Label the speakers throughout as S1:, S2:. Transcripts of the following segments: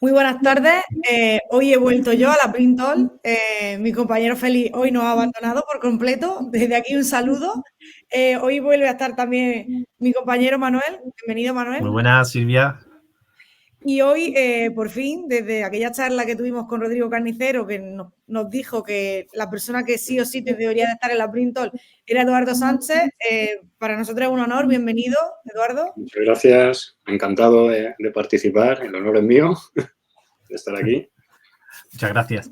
S1: Muy buenas tardes. Hoy he vuelto yo a la Printol. Mi compañero Félix hoy nos ha abandonado por completo. Desde aquí un saludo. Hoy vuelve a estar también mi compañero Manuel. Bienvenido,
S2: Muy
S1: Manuel.
S2: buenas, Silvia.
S1: Y hoy, por fin, desde aquella charla que tuvimos con Rodrigo Carnicero, que nos dijo que la persona que sí o sí debería de estar en la Printol era Eduardo Sánchez, para nosotros es un honor. Bienvenido, Eduardo.
S3: Muchas gracias. Encantado de participar. El honor es mío de estar aquí.
S2: Muchas gracias.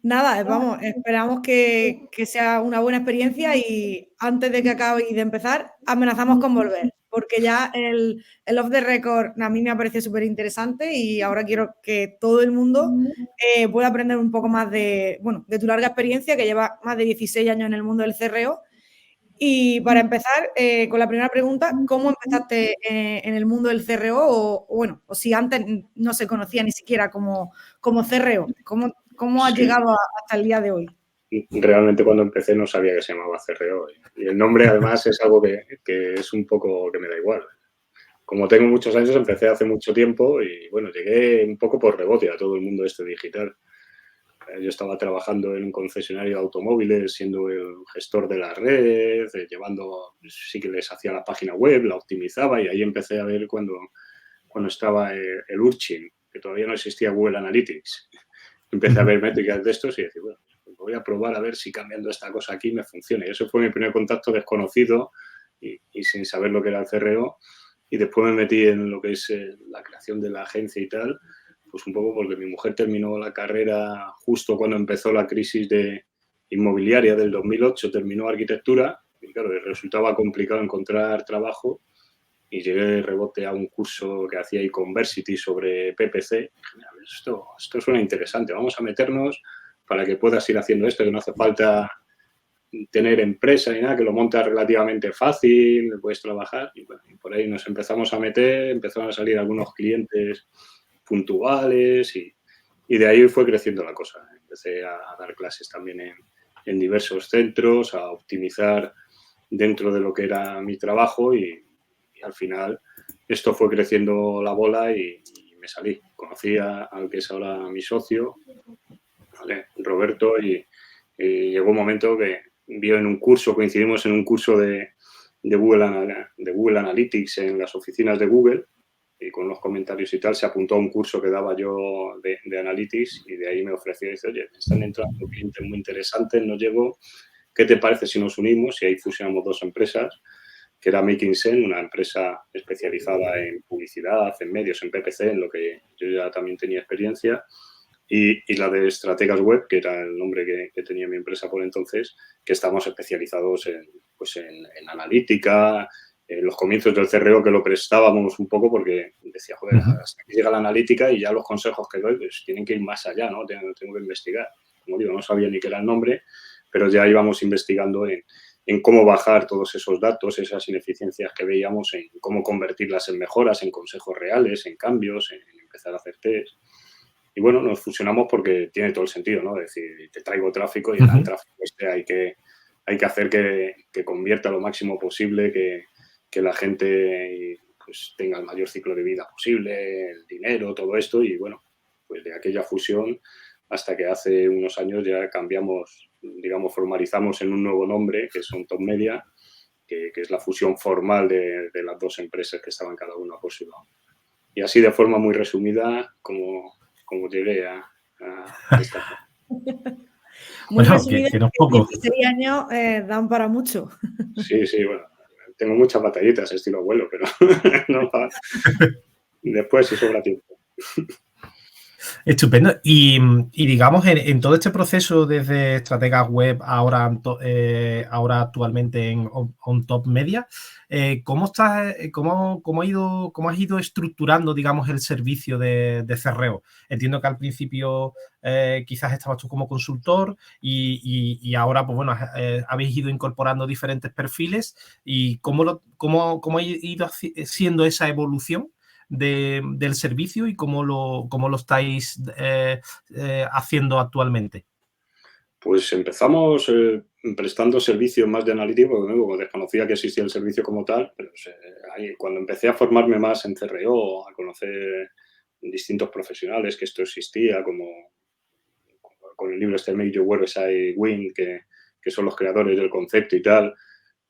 S1: Nada, vamos, esperamos que sea una buena experiencia y antes de que acabe y de empezar, amenazamos con volver, porque ya el off the record a mí me ha parecido súper interesante y ahora quiero que todo el mundo pueda aprender un poco más de tu larga experiencia, que lleva más de 16 años en el mundo del CRO. Y para empezar, con la primera pregunta, ¿cómo empezaste en el mundo del CRO? O si antes no se conocía ni siquiera como CRO. ¿Cómo has llegado hasta el día de hoy?
S3: Realmente cuando empecé no sabía que se llamaba CRO. Y el nombre además es algo que es un poco que me da igual. Como tengo muchos años, empecé hace mucho tiempo y bueno, llegué un poco por rebote a todo el mundo este digital. Yo estaba trabajando en un concesionario de automóviles, siendo el gestor de la red, llevando, sí que les hacía la página web, la optimizaba y ahí empecé a ver cuando estaba el Urchin, que todavía no existía Google Analytics. Empecé a ver métricas de estos y decir, bueno, voy a probar a ver si cambiando esta cosa aquí me funciona. Y eso fue mi primer contacto desconocido y sin saber lo que era el CRO. Y después me metí en lo que es la creación de la agencia y tal, pues un poco porque mi mujer terminó la carrera justo cuando empezó la crisis inmobiliaria del 2008, terminó arquitectura y claro, resultaba complicado encontrar trabajo y llegué de rebote a un curso que hacía Econversity sobre PPC. Y dije, esto suena interesante, vamos a meternos para que puedas ir haciendo esto, que no hace falta tener empresa ni nada, que lo montas relativamente fácil, puedes trabajar. Y, bueno, y por ahí nos empezamos a meter, empezaron a salir algunos clientes puntuales y de ahí fue creciendo la cosa. Empecé a dar clases también en diversos centros, a optimizar dentro de lo que era mi trabajo y al final esto fue creciendo la bola y me salí. Conocí al que es ahora mi socio, ¿vale? Roberto, y llegó un momento que vio en un curso, coincidimos en un curso de Google Analytics en las oficinas de Google y con los comentarios y tal, se apuntó a un curso que daba yo de Analytics y de ahí me ofreció y dice, oye, me están entrando clientes muy interesantes, no llego, ¿qué te parece si nos unimos? Y ahí fusionamos dos empresas, que era Making Sense, una empresa especializada en publicidad, en medios, en PPC, en lo que yo ya también tenía experiencia, y la de Estrategas Web, que era el nombre que tenía mi empresa por entonces, que estamos especializados en analítica, en los comienzos del CRO que lo prestábamos un poco porque decía, joder, hasta aquí llega la analítica y ya los consejos que doy pues tienen que ir más allá, ¿no? Tengo que investigar. Como digo, no sabía ni qué era el nombre, pero ya íbamos investigando en cómo bajar todos esos datos, esas ineficiencias que veíamos, en cómo convertirlas en mejoras, en consejos reales, en cambios, en empezar a hacer test. Y bueno, nos fusionamos porque tiene todo el sentido, ¿no? Es decir, te traigo tráfico y el tráfico hay que hacer que convierta lo máximo posible, que la gente pues, tenga el mayor ciclo de vida posible, el dinero, todo esto. Y bueno, pues de aquella fusión hasta que hace unos años ya cambiamos, digamos, formalizamos en un nuevo nombre, que son Top Media, que es la fusión formal de las dos empresas que estaban cada una por su lado. Y así de forma muy resumida, como llegué a esta.
S1: Muy
S2: Bueno,
S1: resumido,
S2: que no es poco.
S1: 16 años dan para mucho.
S3: Sí, bueno, tengo muchas batallitas estilo abuelo, pero no para. Después si sobra tiempo.
S2: Estupendo. Y digamos, en todo este proceso desde Estrategas Web ahora actualmente en On Top Media, ¿cómo has ido estructurando, digamos, el servicio de CRO? Entiendo que al principio quizás estabas tú como consultor y ahora, pues bueno, habéis ido incorporando diferentes perfiles y ¿cómo ha ido siendo esa evolución del servicio y cómo lo estáis haciendo actualmente?
S3: Pues empezamos prestando servicios más de analítico, porque como desconocía que existía el servicio como tal, pero ahí, cuando empecé a formarme más en CRO, a conocer distintos profesionales que esto existía, como con el libro este Make Your Website Win, que son los creadores del concepto y tal.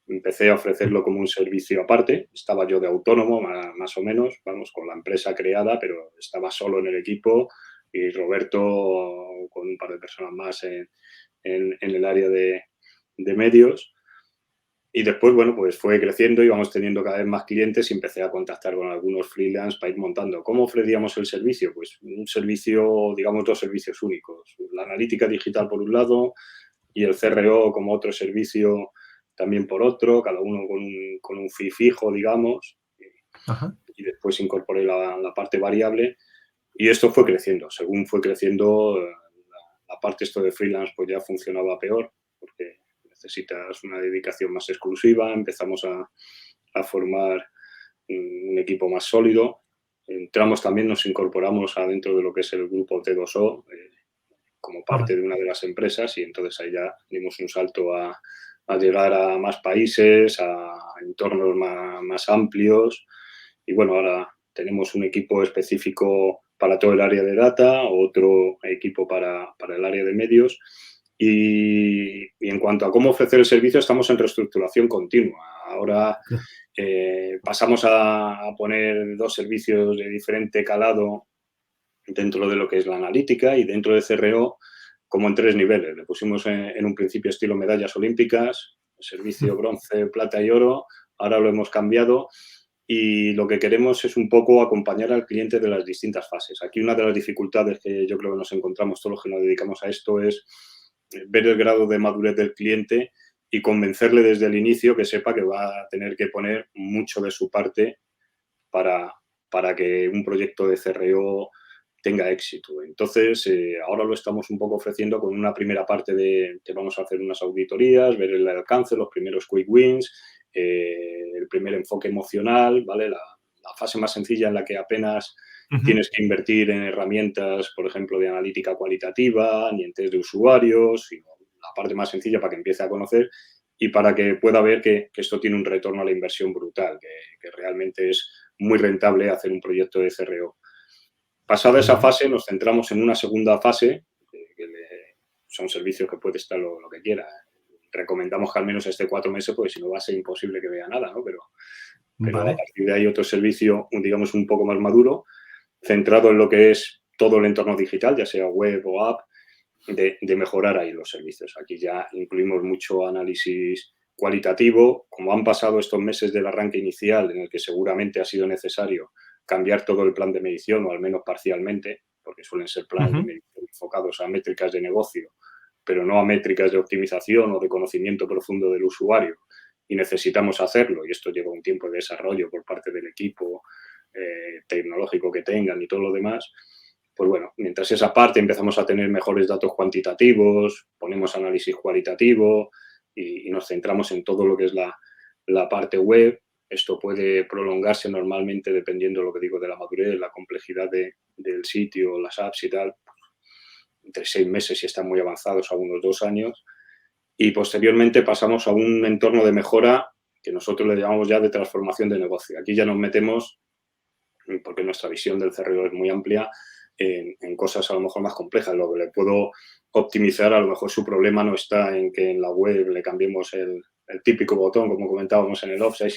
S3: Empecé a ofrecerlo como un servicio aparte. Estaba yo de autónomo, más o menos, vamos, con la empresa creada, pero estaba solo en el equipo y Roberto con un par de personas más en el área de medios. Y después, bueno, pues fue creciendo, íbamos teniendo cada vez más clientes y empecé a contactar con algunos freelance para ir montando. ¿Cómo ofrecíamos el servicio? Pues un servicio, digamos, 2 servicios únicos. La analítica digital por un lado y el CRO como otro servicio también por otro, cada uno con un fee fijo, digamos.
S2: Ajá.
S3: Y después incorporé la parte variable y esto fue creciendo. Según fue creciendo, la parte esto de freelance pues ya funcionaba peor porque necesitas una dedicación más exclusiva. Empezamos a formar un equipo más sólido. Entramos también, nos incorporamos adentro de lo que es el grupo T2O como parte de una de las empresas y entonces ahí ya dimos un salto a llegar a más países, a entornos más amplios y bueno, ahora tenemos un equipo específico para todo el área de data, otro equipo para el área de medios y en cuanto a cómo ofrecer el servicio estamos en reestructuración continua. Ahora pasamos a poner 2 servicios de diferente calado dentro de lo que es la analítica y dentro de CRO como en 3 niveles. Le pusimos en un principio estilo medallas olímpicas, servicio bronce, plata y oro. Ahora lo hemos cambiado y lo que queremos es un poco acompañar al cliente de las distintas fases. Aquí una de las dificultades que yo creo que nos encontramos todos los que nos dedicamos a esto es ver el grado de madurez del cliente y convencerle desde el inicio que sepa que va a tener que poner mucho de su parte para que un proyecto de CRO tenga éxito. Entonces, ahora lo estamos un poco ofreciendo con una primera parte de que vamos a hacer unas auditorías, ver el alcance, los primeros quick wins, el primer enfoque emocional, ¿vale? La fase más sencilla en la que apenas tienes que invertir en herramientas, por ejemplo, de analítica cualitativa, ni en test de usuarios, sino la parte más sencilla para que empiece a conocer y para que pueda ver que esto tiene un retorno a la inversión brutal, que realmente es muy rentable hacer un proyecto de CRO. Pasada esa fase, nos centramos en una segunda fase, son servicios que puede estar lo que quiera. Recomendamos que al menos esté 4 meses, porque si no va a ser imposible que vea nada, ¿no? Pero
S2: Vale.
S3: a partir de ahí otro servicio, digamos, un poco más maduro, centrado en lo que es todo el entorno digital, ya sea web o app, de mejorar ahí los servicios. Aquí ya incluimos mucho análisis cualitativo. Como han pasado estos meses del arranque inicial, en el que seguramente ha sido necesario cambiar todo el plan de medición, o al menos parcialmente, porque suelen ser planes de medición enfocados a métricas de negocio, pero no a métricas de optimización o de conocimiento profundo del usuario. Y necesitamos hacerlo, y esto lleva un tiempo de desarrollo por parte del equipo tecnológico que tengan y todo lo demás. Pues bueno, mientras esa parte empezamos a tener mejores datos cuantitativos, ponemos análisis cualitativo y nos centramos en todo lo que es la parte web. Esto puede prolongarse normalmente dependiendo, lo que digo, de la madurez, la complejidad del sitio, las apps y tal, entre 6 meses si están muy avanzados a unos 2 años. Y posteriormente pasamos a un entorno de mejora que nosotros le llamamos ya de transformación de negocio. Aquí ya nos metemos, porque nuestra visión del CRO es muy amplia, en cosas a lo mejor más complejas. Lo que le puedo optimizar, a lo mejor su problema no está en que en la web le cambiemos el típico botón, como comentábamos en el offsite,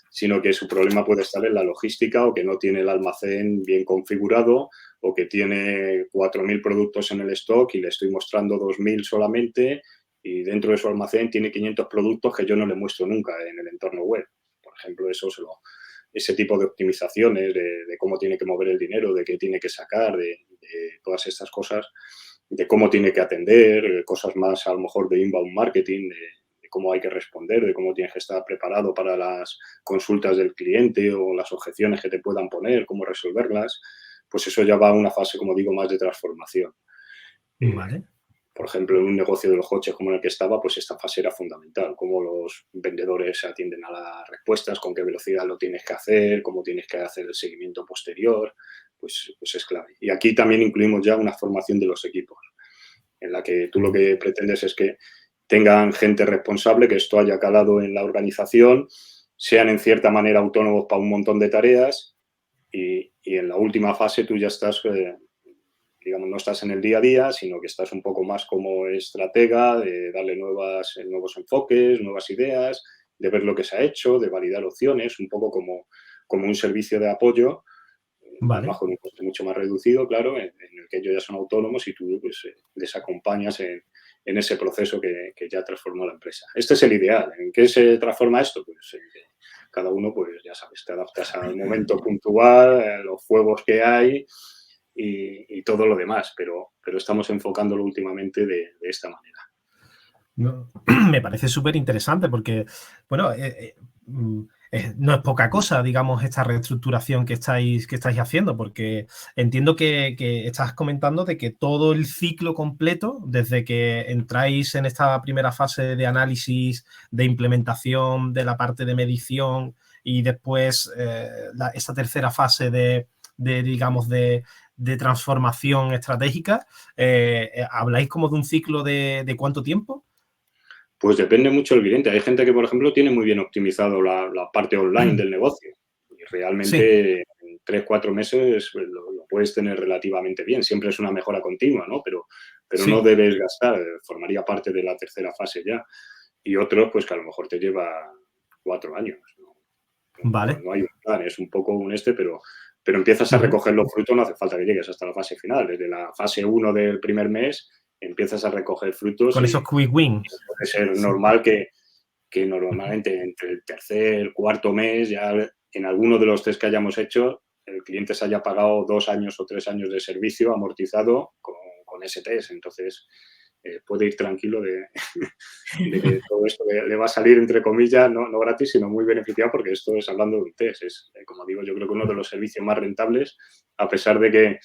S3: sino que su problema puede estar en la logística o que no tiene el almacén bien configurado o que tiene 4.000 productos en el stock y le estoy mostrando 2.000 solamente y dentro de su almacén tiene 500 productos que yo no le muestro nunca en el entorno web. Por ejemplo, ese tipo de optimizaciones, de cómo tiene que mover el dinero, de qué tiene que sacar, de todas estas cosas, de cómo tiene que atender, cosas más a lo mejor de inbound marketing, de cómo hay que responder, de cómo tienes que estar preparado para las consultas del cliente o las objeciones que te puedan poner, cómo resolverlas, pues eso ya va a una fase, como digo, más de transformación.
S2: Vale.
S3: Por ejemplo, en un negocio de los coches como en el que estaba, pues esta fase era fundamental. Cómo los vendedores atienden a las respuestas, con qué velocidad lo tienes que hacer, cómo tienes que hacer el seguimiento posterior, pues es clave. Y aquí también incluimos ya una formación de los equipos, en la que tú lo que pretendes es que tengan gente responsable, que esto haya calado en la organización, sean en cierta manera autónomos para un montón de tareas y en la última fase tú ya estás, digamos, no estás en el día a día, sino que estás un poco más como estratega, de darle nuevos enfoques, nuevas ideas, de ver lo que se ha hecho, de validar opciones, un poco como un servicio de apoyo,
S2: Vale.
S3: bajo un coste mucho más reducido, claro, en el que ellos ya son autónomos y tú pues, les acompañas en ese proceso que ya transformó la empresa. Este es el ideal. ¿En qué se transforma esto? Pues cada uno, pues ya sabes, te adaptas al momento puntual, a los fuegos que hay y todo lo demás, pero estamos enfocándolo últimamente de esta manera.
S2: No, me parece súper interesante porque, bueno, no es poca cosa, digamos, esta reestructuración que estáis haciendo, porque entiendo que estás comentando de que todo el ciclo completo, desde que entráis en esta primera fase de análisis, de implementación de la parte de medición y después esta tercera fase digamos, de transformación estratégica, ¿habláis como de un ciclo de cuánto tiempo?
S3: Pues depende mucho del cliente. Hay gente que, por ejemplo, tiene muy bien optimizado la parte online del negocio y realmente en 3-4 meses pues, lo puedes tener relativamente bien. Siempre es una mejora continua, ¿no? Pero no debes gastar, formaría parte de la tercera fase ya. Y otros, pues que a lo mejor te lleva 4 años, ¿no?
S2: Vale.
S3: No hay un plan, es un poco un pero empiezas a recoger los frutos, no hace falta que llegues hasta la fase final. Desde la fase 1 del primer mes empiezas a recoger frutos.
S2: Con esos quick wins.
S3: Puede ser normal que normalmente entre el tercer, cuarto mes, ya en alguno de los test que hayamos hecho, el cliente se haya pagado 2 años o 3 años de servicio amortizado con ese test. Entonces, puede ir tranquilo de que todo esto le va a salir, entre comillas, no gratis, sino muy beneficiado, porque esto es hablando de un test. Es, como digo, yo creo que uno de los servicios más rentables, a pesar de que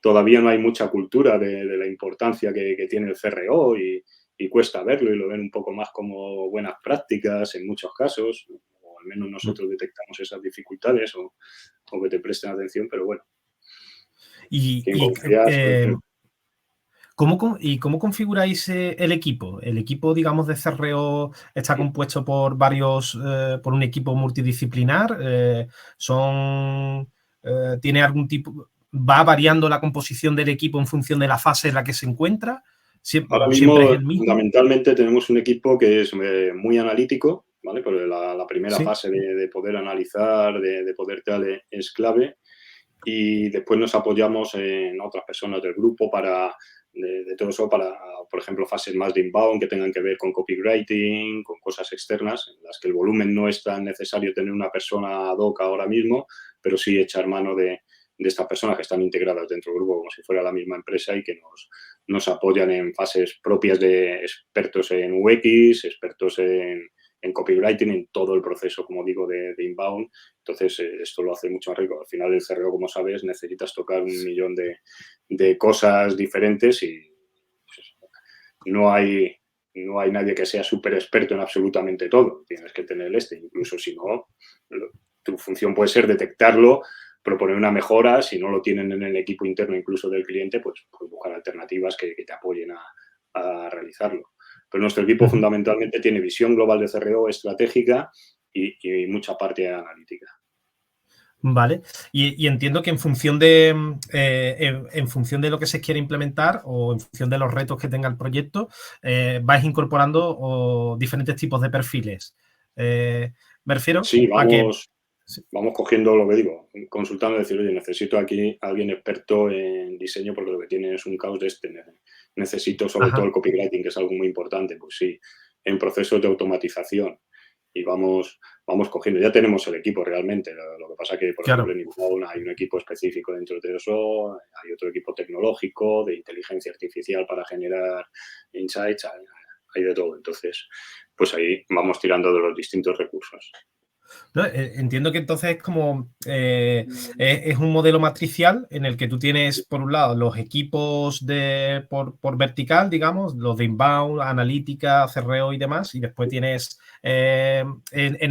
S3: todavía no hay mucha cultura de la importancia que tiene el CRO y cuesta verlo y lo ven un poco más como buenas prácticas en muchos casos, o al menos nosotros detectamos esas dificultades o que te presten atención, pero bueno.
S2: ¿Cómo configuráis el equipo? El equipo, digamos, de CRO está compuesto por por un equipo multidisciplinar. ¿Tiene algún tipo? ¿Va variando la composición del equipo en función de la fase en la que se encuentra?
S3: Ahora mismo, fundamentalmente, tenemos un equipo que es muy analítico, ¿vale? Porque la primera fase de poder analizar, de poder tal, es clave. Y después nos apoyamos en otras personas del grupo de todo eso para, por ejemplo, fases más de inbound que tengan que ver con copywriting, con cosas externas, en las que el volumen no es tan necesario tener una persona ad hoc ahora mismo, pero sí echar mano de estas personas que están integradas dentro del grupo como si fuera la misma empresa y que nos apoyan en fases propias de expertos en UX, expertos en copywriting, en todo el proceso, como digo, de inbound. Entonces, esto lo hace mucho más rico. Al final, el CRO, como sabes, necesitas tocar 1.000.000 de cosas diferentes y pues, no hay nadie que sea súper experto en absolutamente todo. Tienes que tener incluso si no, tu función puede ser detectarlo, proponer una mejora. Si no lo tienen en el equipo interno incluso del cliente, pues buscar alternativas que te apoyen a realizarlo. Pero nuestro equipo fundamentalmente tiene visión global de CRO estratégica y mucha parte analítica.
S2: Vale. Y entiendo que en función de lo que se quiere implementar o en función de los retos que tenga el proyecto, vais incorporando diferentes tipos de perfiles. Me refiero
S3: a que vamos cogiendo lo que digo, consultando y decir, oye, necesito aquí a alguien experto en diseño porque lo que tiene es un caos de necesito sobre todo el copywriting, que es algo muy importante, pues sí, en procesos de automatización y vamos cogiendo. Ya tenemos el equipo realmente, lo que pasa que, por ejemplo, en Inbound hay un equipo específico dentro de eso, hay otro equipo tecnológico, de inteligencia artificial para generar insights, hay de todo. Entonces, pues ahí vamos tirando de los distintos recursos.
S2: No, entiendo que entonces es un modelo matricial en el que tú tienes, por un lado, los equipos por vertical, digamos, los de inbound, analítica, CRO y demás, y después tienes en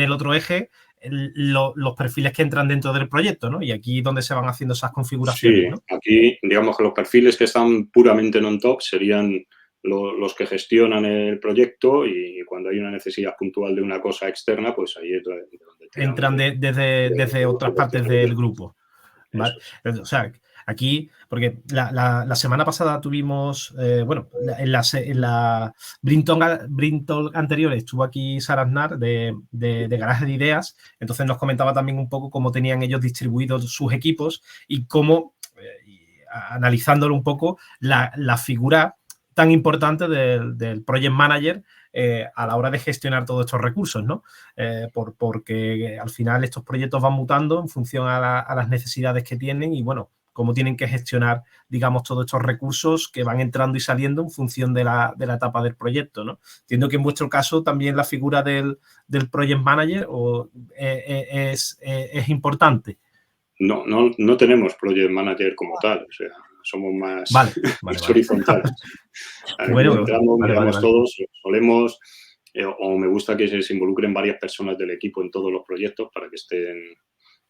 S2: el otro eje los perfiles que entran dentro del proyecto, ¿no? Y aquí es donde se van haciendo esas configuraciones, ¿no?
S3: Sí, aquí, digamos que los perfiles que están puramente en on-top serían los que gestionan el proyecto y cuando hay una necesidad puntual de una cosa externa, pues ahí es donde
S2: entran desde otras partes del grupo. Vale. O sea, aquí, porque la semana pasada tuvimos, en la Brintalk anterior estuvo aquí Sara Aznar de Garaje de Ideas, entonces nos comentaba también un poco cómo tenían ellos distribuidos sus equipos y cómo, analizándolo un poco, la figura tan importante del Project Manager a la hora de gestionar todos estos recursos, ¿no? Porque al final estos proyectos van mutando en función a las necesidades que tienen y, bueno, cómo tienen que gestionar, digamos, todos estos recursos que van entrando y saliendo en función de la etapa del proyecto, ¿no? Entiendo que en vuestro caso también la figura del Project Manager es importante.
S3: No tenemos Project Manager como tal, o sea, somos más, más horizontales.
S2: Bueno,
S3: entramos, miramos todos, solemos, o me gusta que se involucren varias personas del equipo en todos los proyectos para que estén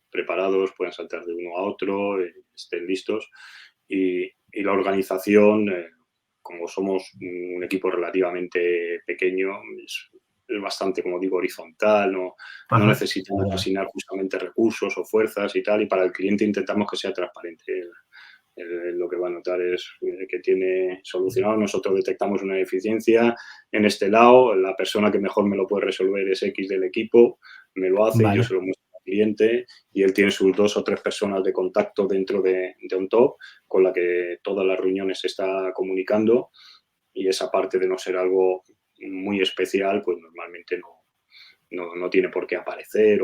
S3: preparados, puedan saltar de uno a otro, estén listos. Y la organización, como somos un equipo relativamente pequeño, es bastante, como digo, horizontal, no necesitamos asignar justamente recursos o fuerzas y tal, y para el cliente intentamos que sea transparente. Lo que va a notar es que tiene solucionado. Nosotros detectamos una deficiencia en este lado, la persona que mejor me lo puede resolver es X del equipo, me lo hace y yo se lo muestro al cliente y él tiene sus 2 o 3 personas de contacto dentro de OnTop con la que todas las reuniones se está comunicando y esa parte de no ser algo muy especial, pues normalmente no tiene por qué aparecer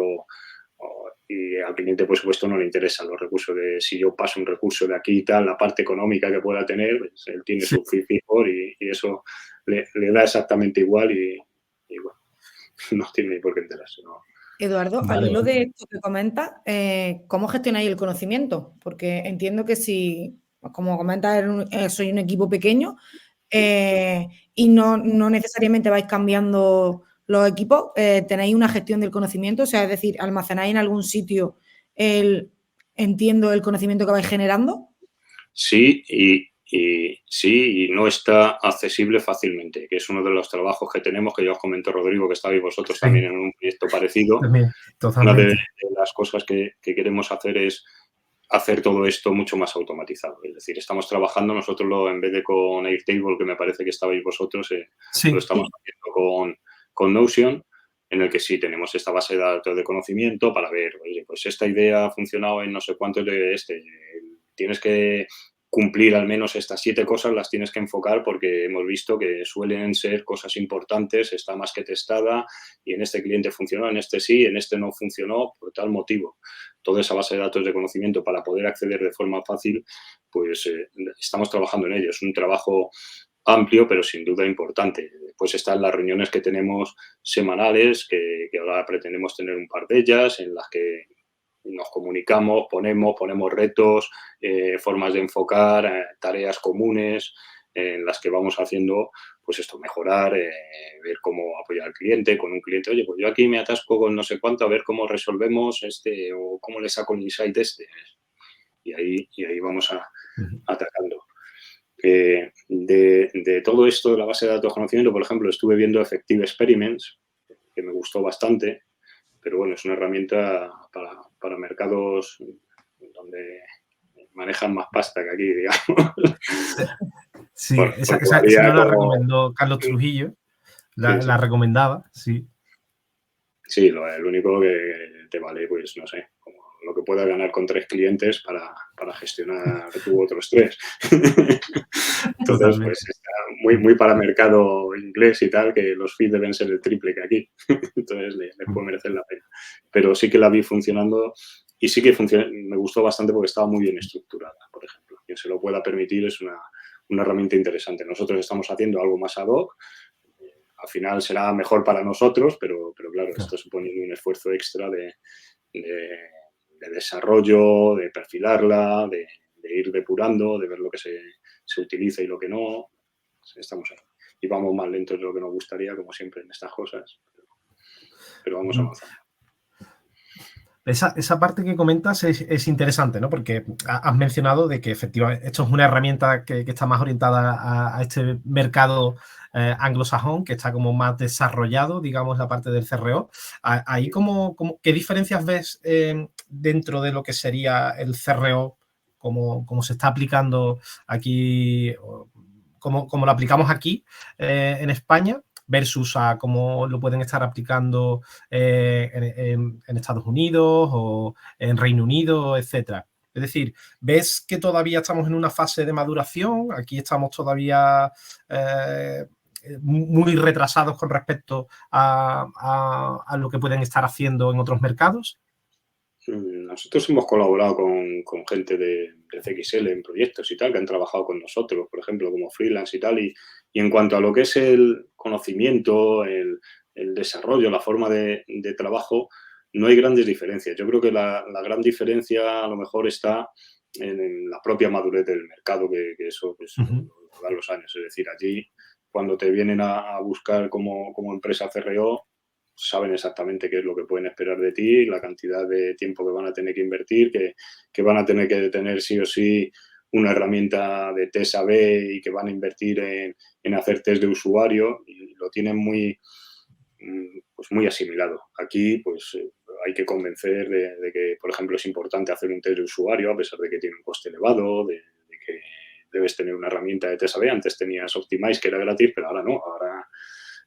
S3: y al cliente, por supuesto, no le interesan los recursos de si yo paso un recurso de aquí y tal, la parte económica que pueda tener, pues él tiene su fee fijo y eso le da exactamente igual y bueno, no tiene ni por qué enterarse, ¿no?
S1: Eduardo, al hilo de esto que comentas, ¿cómo gestionáis el conocimiento? Porque entiendo que si, como comentas, sois un equipo pequeño y no necesariamente vais cambiando los equipos, tenéis una gestión del conocimiento, o sea, es decir, almacenáis en algún sitio el conocimiento que vais generando.
S3: Sí, y no está accesible fácilmente, que es uno de los trabajos que tenemos, que ya os comentó Rodrigo, que estabais vosotros también en un proyecto parecido.
S2: También, totalmente.
S3: Una de las cosas que queremos hacer es hacer todo esto mucho más automatizado. Es decir, estamos trabajando nosotros en vez de con Airtable, que me parece que estabais vosotros, lo estamos haciendo con Notion, en el que sí tenemos esta base de datos de conocimiento para ver, oye, pues esta idea ha funcionado en no sé cuántos de tienes que cumplir al menos estas 7 cosas, las tienes que enfocar porque hemos visto que suelen ser cosas importantes, está más que testada y en este cliente funcionó, en este sí, en este no funcionó por tal motivo. Toda esa base de datos de conocimiento para poder acceder de forma fácil, pues estamos trabajando en ello. Es un trabajo amplio, pero sin duda importante. Después están las reuniones que tenemos semanales, que ahora pretendemos tener un par de ellas, en las que nos comunicamos, ponemos retos, formas de enfocar, tareas comunes en las que vamos haciendo, pues esto, mejorar, ver cómo apoyar al cliente, con un cliente, oye, pues yo aquí me atasco con no sé cuánto, a ver cómo resolvemos o cómo le saco el insight Y ahí vamos atacando. De todo esto de la base de datos de conocimiento, por ejemplo, estuve viendo Effective Experiments, que me gustó bastante, pero bueno, es una herramienta para mercados donde manejan más pasta que aquí, digamos.
S2: Sí, esa no la recomendó Carlos Trujillo, la recomendaba, sí.
S3: Sí, el único que te vale, pues no sé, como lo que puedas ganar con 3 clientes para gestionar tú otros 3. Entonces, pues está muy para mercado inglés y tal, que los fees deben ser el triple que aquí. Entonces, le puede merecer la pena. Pero sí que la vi funcionando y sí que me gustó bastante porque estaba muy bien estructurada, por ejemplo. Quien se lo pueda permitir es una herramienta interesante. Nosotros estamos haciendo algo más ad hoc. Al final será mejor para nosotros, pero claro, está suponiendo un esfuerzo extra de desarrollo, de perfilarla, de ir depurando, de ver lo que se utiliza y lo que no. Estamos ahí. Y vamos más lentos de lo que nos gustaría, como siempre en estas cosas, pero vamos avanzando.
S2: Esa parte que comentas es interesante, ¿no? Porque has mencionado de que efectivamente esto es una herramienta que está más orientada a este mercado anglosajón, que está como más desarrollado, digamos, la parte del CRO. Ahí, ¿qué diferencias ves dentro de lo que sería el CRO, como se está aplicando aquí, como lo aplicamos aquí en España, versus a cómo lo pueden estar aplicando en Estados Unidos o en Reino Unido, etcétera? Es decir, ¿ves que todavía estamos en una fase de maduración? Aquí estamos todavía muy retrasados con respecto a lo que pueden estar haciendo en otros mercados.
S3: Nosotros hemos colaborado con gente de CXL en proyectos y tal, que han trabajado con nosotros, por ejemplo, como freelance y tal. Y en cuanto a lo que es el conocimiento, el desarrollo, la forma de trabajo, no hay grandes diferencias. Yo creo que la gran diferencia a lo mejor está en la propia madurez del mercado, que eso pues, lo dan los años. Es decir, allí cuando te vienen a buscar como empresa CRO, saben exactamente qué es lo que pueden esperar de ti, la cantidad de tiempo que van a tener que invertir, que van a tener que tener sí o sí una herramienta de test A/B y que van a invertir en hacer test de usuario, y lo tienen pues muy asimilado. Aquí pues hay que convencer de que, por ejemplo, es importante hacer un test de usuario a pesar de que tiene un coste elevado, de que debes tener una herramienta de test A/B. Antes tenías Optimize, que era gratis, pero ahora no. Ahora,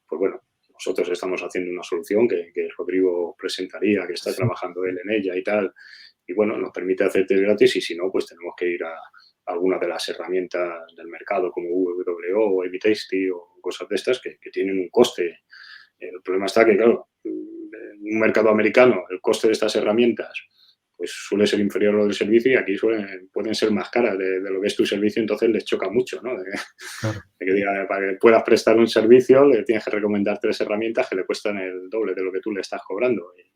S3: pues bueno, nosotros estamos haciendo una solución que Rodrigo presentaría, que está trabajando él en ella y tal, y bueno, nos permite hacer test gratis, y si no, pues tenemos que ir a alguna de las herramientas del mercado como WWO o Evitasty o cosas de estas que tienen un coste. El problema está que, claro, en un mercado americano el coste de estas herramientas pues suele ser inferior a lo del servicio, y aquí pueden ser más caras de lo que es tu servicio, entonces les choca mucho, ¿no?
S2: Claro.
S3: De que diga, para que puedas prestar un servicio, le tienes que recomendar 3 herramientas que le cuestan el doble de lo que tú le estás cobrando. Y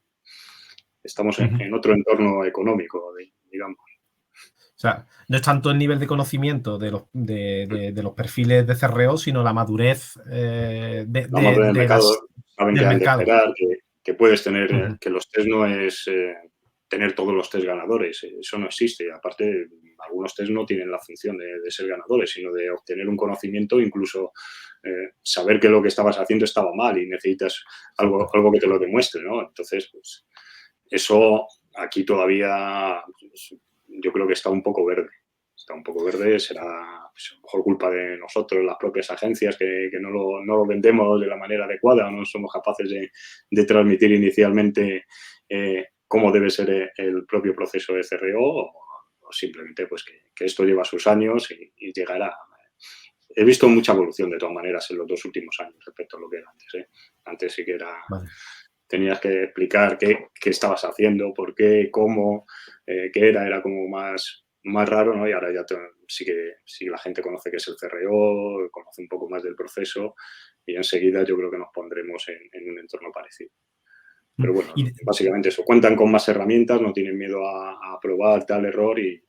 S3: estamos en otro entorno económico, digamos.
S2: O sea, no es tanto el nivel de conocimiento de los perfiles de CRO, sino la madurez
S3: del mercado. Saben que han de esperar, que puedes tener, que los test no es tener todos los test ganadores, eso no existe. Aparte, algunos test no tienen la función de ser ganadores, sino de obtener un conocimiento, incluso saber que lo que estabas haciendo estaba mal y necesitas algo que te lo demuestre, ¿no? Entonces, pues eso aquí todavía pues, yo creo que está un poco verde. Está un poco verde, será pues, a lo mejor culpa de nosotros, las propias agencias, que no lo vendemos de la manera adecuada, no somos capaces de transmitir inicialmente cómo debe ser el propio proceso de CRO, o simplemente pues que esto lleva sus años y llegará. He visto mucha evolución de todas maneras en los 2 últimos años respecto a lo que era antes. Antes sí que era... Vale. Tenías que explicar qué estabas haciendo, por qué, cómo, qué era como más raro, ¿no? Y ahora ya sí la gente conoce qué es el CRO, conoce un poco más del proceso, y enseguida yo creo que nos pondremos en un entorno parecido. Pero bueno, básicamente eso, cuentan con más herramientas, no tienen miedo a probar tal error, y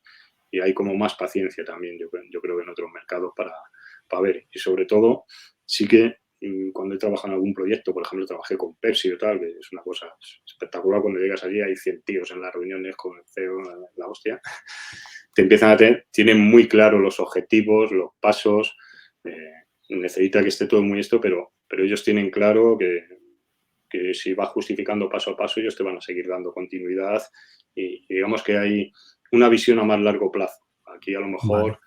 S3: hay como más paciencia también, yo creo que en otros mercados para ver. Y sobre todo, sí que cuando he trabajado en algún proyecto, por ejemplo, trabajé con Pepsi o tal, que es una cosa espectacular. Cuando llegas allí hay 100 tíos en las reuniones con el CEO, la hostia. Te empiezan a tienen muy claro los objetivos, los pasos, necesita que esté todo muy esto, pero ellos tienen claro que si vas justificando paso a paso, ellos te van a seguir dando continuidad, y digamos que hay una visión a más largo plazo. Aquí a lo mejor,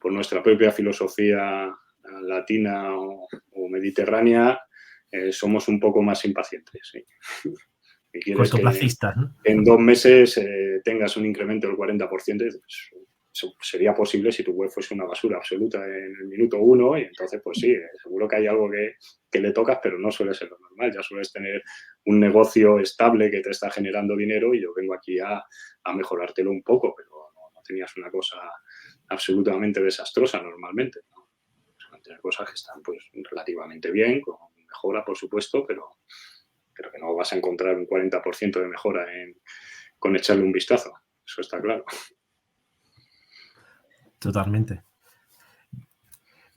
S3: por nuestra propia filosofía latina o mediterránea, somos un poco más impacientes. ¿Sí? Y quieres
S2: cortoplacistas, ¿no?
S3: Que en 2 meses tengas un incremento del 40%, pues, eso sería posible si tu web fuese una basura absoluta en el minuto 1, y entonces pues sí, seguro que hay algo que le tocas, pero no suele ser lo normal. Ya sueles tener un negocio estable que te está generando dinero, y yo vengo aquí a mejorártelo un poco, pero no tenías una cosa absolutamente desastrosa normalmente, ¿no? Tener cosas que están pues relativamente bien, con mejora por supuesto, pero que no vas a encontrar un 40% de mejora con echarle un vistazo, eso está claro.
S2: Totalmente.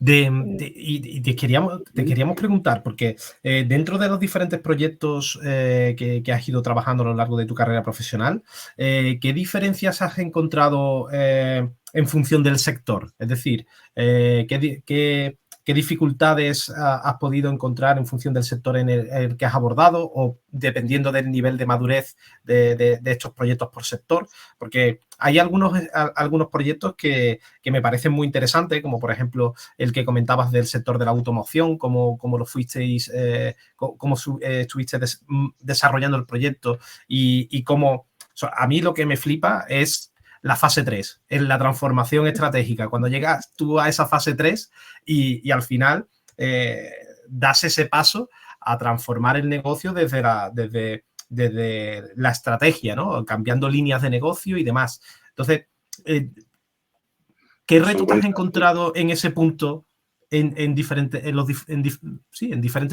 S2: Y te queríamos preguntar, porque dentro de los diferentes proyectos que has ido trabajando a lo largo de tu carrera profesional, ¿qué diferencias has encontrado en función del sector? Es decir, ¿qué dificultades has podido encontrar en función del sector en el que has abordado o dependiendo del nivel de madurez de estos proyectos por sector? Porque hay algunos proyectos que me parecen muy interesantes, como por ejemplo el que comentabas del sector de la automoción, cómo lo fuisteis, cómo estuviste desarrollando el proyecto y cómo... A mí lo que me flipa es la fase 3, en la transformación estratégica. Cuando llegas tú a esa fase 3 y al final das ese paso a transformar el negocio desde la estrategia, ¿no? Cambiando líneas de negocio y demás. Entonces, ¿qué reto te has encontrado en ese punto en diferentes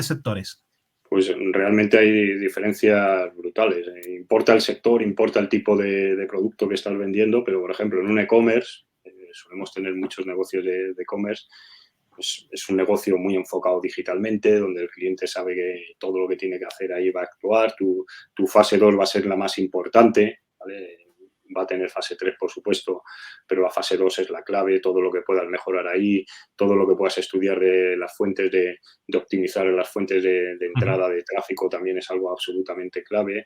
S2: sectores?
S3: Pues realmente hay diferencias brutales. Importa el sector, importa el tipo de producto que estás vendiendo, pero por ejemplo en un e-commerce, solemos tener muchos negocios de e-commerce, pues es un negocio muy enfocado digitalmente, donde el cliente sabe que todo lo que tiene que hacer ahí va a actuar, tu fase 2 va a ser la más importante, ¿vale? Va a tener fase 3, por supuesto, pero la fase 2 es la clave, todo lo que puedas mejorar ahí, todo lo que puedas estudiar de las fuentes de optimizar las fuentes de entrada de tráfico también es algo absolutamente clave.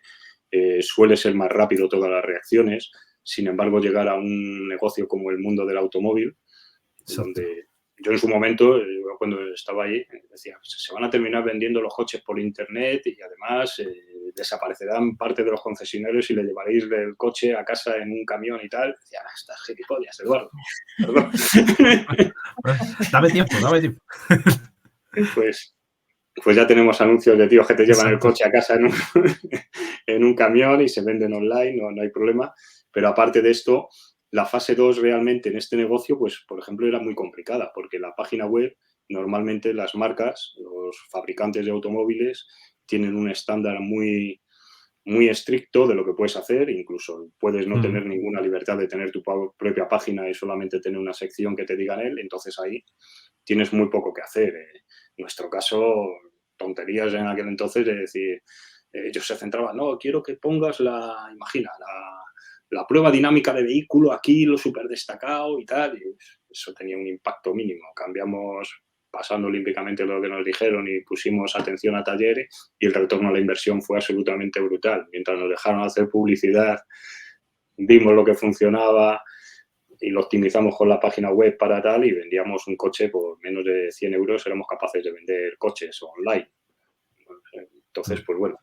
S3: Suele ser más rápido todas las reacciones, sin embargo, llegar a un negocio como el mundo del automóvil, donde yo en su momento, cuando estaba ahí, decía, se van a terminar vendiendo los coches por internet y además desaparecerán parte de los concesionarios y le llevaréis el coche a casa en un camión y tal. Decía, estás gilipollas, Eduardo. Perdón.
S2: Dame tiempo.
S3: Pues ya tenemos anuncios de tíos que te llevan el coche a casa en un camión y se venden online, no hay problema. Pero aparte de esto, la fase 2 realmente en este negocio, pues por ejemplo, era muy complicada porque la página web, normalmente las marcas, los fabricantes de automóviles, tienen un estándar muy, muy estricto de lo que puedes hacer, incluso puedes no tener ninguna libertad de tener tu propia página y solamente tener una sección que te digan él, entonces ahí tienes muy poco que hacer. En nuestro caso, tonterías en aquel entonces de decir, ellos se centraban, no, quiero que pongas la prueba dinámica de vehículo aquí, lo súper destacado y tal, y eso tenía un impacto mínimo. Cambiamos pasando olímpicamente lo que nos dijeron y pusimos atención a talleres y el retorno a la inversión fue absolutamente brutal. Mientras nos dejaron hacer publicidad, vimos lo que funcionaba y lo optimizamos con la página web para tal y vendíamos un coche por menos de 100 euros, éramos capaces de vender coches online. Entonces, pues bueno.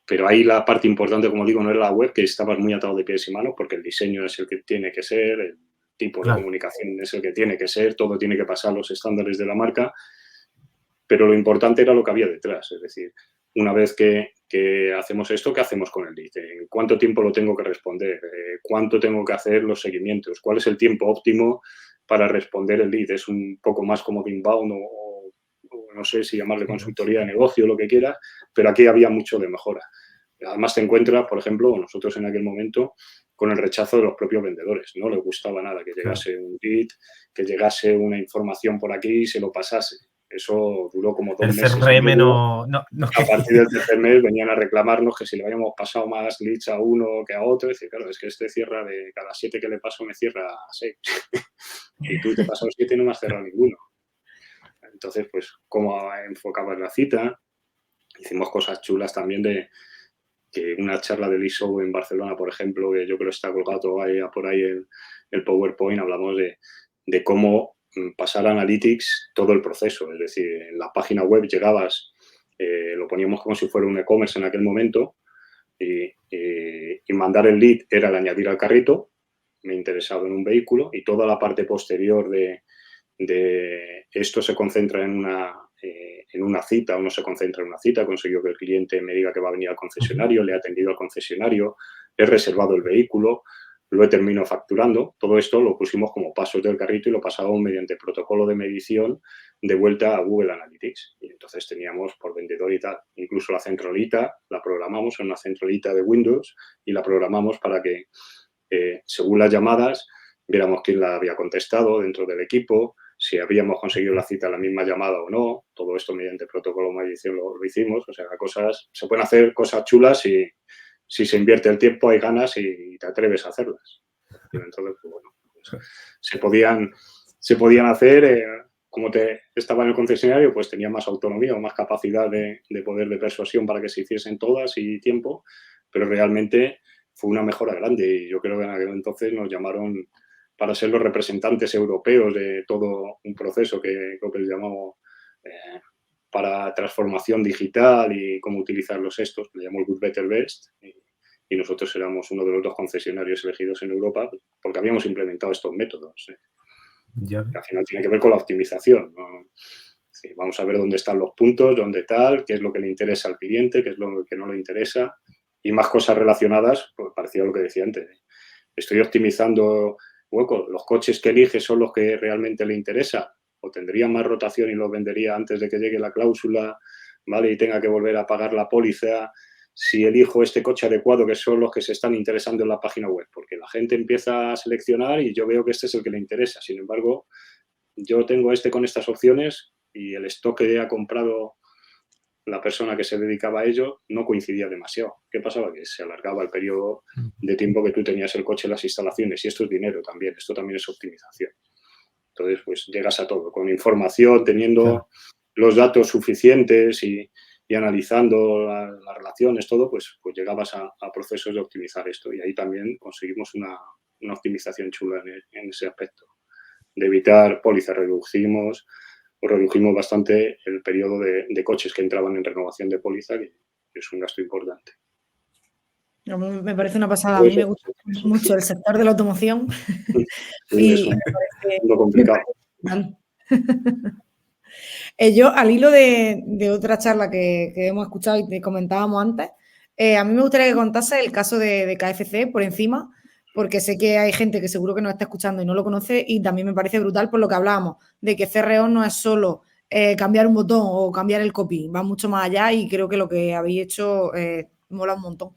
S3: Pero ahí la parte importante, como digo, no era la web, que estabas muy atado de pies y manos porque el diseño es el que tiene que ser, el tipo de comunicación es el que tiene que ser, todo tiene que pasar los estándares de la marca, pero lo importante era lo que había detrás, es decir, una vez que hacemos esto, ¿qué hacemos con el lead? ¿En cuánto tiempo lo tengo que responder? ¿Cuánto tengo que hacer los seguimientos? ¿Cuál es el tiempo óptimo para responder el lead? ¿Es un poco más como de inbound o no sé si llamarle consultoría de negocio, lo que quiera, pero aquí había mucho de mejora. Además te encuentras, por ejemplo, nosotros en aquel momento, con el rechazo de los propios vendedores. No les gustaba nada que llegase un lead, que llegase una información por aquí y se lo pasase. Eso duró como 2 meses.
S2: El CRM no
S3: a partir del tercer mes venían a reclamarnos que si le habíamos pasado más leads a uno que a otro. Y decir, claro, es que este cierra de cada 7 que le paso, me cierra 6. Y tú te pasas 7 y no me has cerrado ninguno. Entonces, pues, ¿cómo enfocabas la cita? Hicimos cosas chulas también de que una charla del ISO en Barcelona, por ejemplo, que yo creo que está colgado por ahí el PowerPoint, hablamos de cómo pasar a Analytics todo el proceso. Es decir, en la página web llegabas, lo poníamos como si fuera un e-commerce en aquel momento y mandar el lead era el añadir al carrito, me interesaba en un vehículo y toda la parte posterior de esto se concentra en una cita o no se concentra en una cita, consiguió que el cliente me diga que va a venir al concesionario, le he atendido al concesionario, he reservado el vehículo, lo he terminado facturando. Todo esto lo pusimos como pasos del carrito y lo pasamos mediante protocolo de medición de vuelta a Google Analytics. Y entonces teníamos por vendedor y tal. Incluso la centralita la programamos en una centralita de Windows y la programamos para que, según las llamadas, viéramos quién la había contestado dentro del equipo, si habíamos conseguido la cita en la misma llamada o no. Todo esto mediante protocolo Maldición lo hicimos. O sea, se pueden hacer cosas chulas si se invierte el tiempo, hay ganas y te atreves a hacerlas. Entonces, pues, bueno, pues, se podían hacer, como estaba en el concesionario, pues tenía más autonomía o más capacidad de poder de persuasión para que se hiciesen todas y tiempo, pero realmente fue una mejora grande y yo creo que en aquel entonces nos llamaron para ser los representantes europeos de todo un proceso que creo que les llamamos para transformación digital y cómo utilizar los estos, le llamamos Good, Better, Best, y nosotros éramos uno de los 2 concesionarios elegidos en Europa porque habíamos implementado estos métodos.
S2: Ya.
S3: Al final tiene que ver con la optimización, ¿no? Sí, vamos a ver dónde están los puntos, dónde tal, qué es lo que le interesa al cliente, qué es lo que no le interesa y más cosas relacionadas, pues parecido a lo que decía antes. Estoy optimizando huecos, los coches que elige son los que realmente le interesan o tendría más rotación y los vendería antes de que llegue la cláusula, ¿vale? Y tenga que volver a pagar la póliza. Si elijo este coche adecuado, que son los que se están interesando en la página web, porque la gente empieza a seleccionar y yo veo que este es el que le interesa. Sin embargo, yo tengo este con estas opciones y el stock que ha comprado la persona que se dedicaba a ello no coincidía demasiado. ¿Qué pasaba? Que se alargaba el periodo de tiempo que tú tenías el coche en las instalaciones y esto es dinero también, esto también es optimización. Entonces, pues llegas a todo, con información, teniendo los datos suficientes y analizando las relaciones, todo, pues llegabas a procesos de optimizar esto y ahí también conseguimos una optimización chula en ese aspecto. De evitar pólizas, redujimos bastante el periodo de coches que entraban en renovación de póliza, que es un gasto importante.
S1: Me parece una pasada. A mí me gusta mucho el sector de la automoción.
S3: Sí,
S1: y me parece
S3: lo complicado.
S1: Yo, al hilo de otra charla que hemos escuchado y te comentábamos antes, a mí me gustaría que contase el caso de KFC por encima, porque sé que hay gente que seguro que nos está escuchando y no lo conoce y también me parece brutal por lo que hablábamos, de que CRO no es solo cambiar un botón o cambiar el copy, va mucho más allá y creo que lo que habéis hecho mola un montón.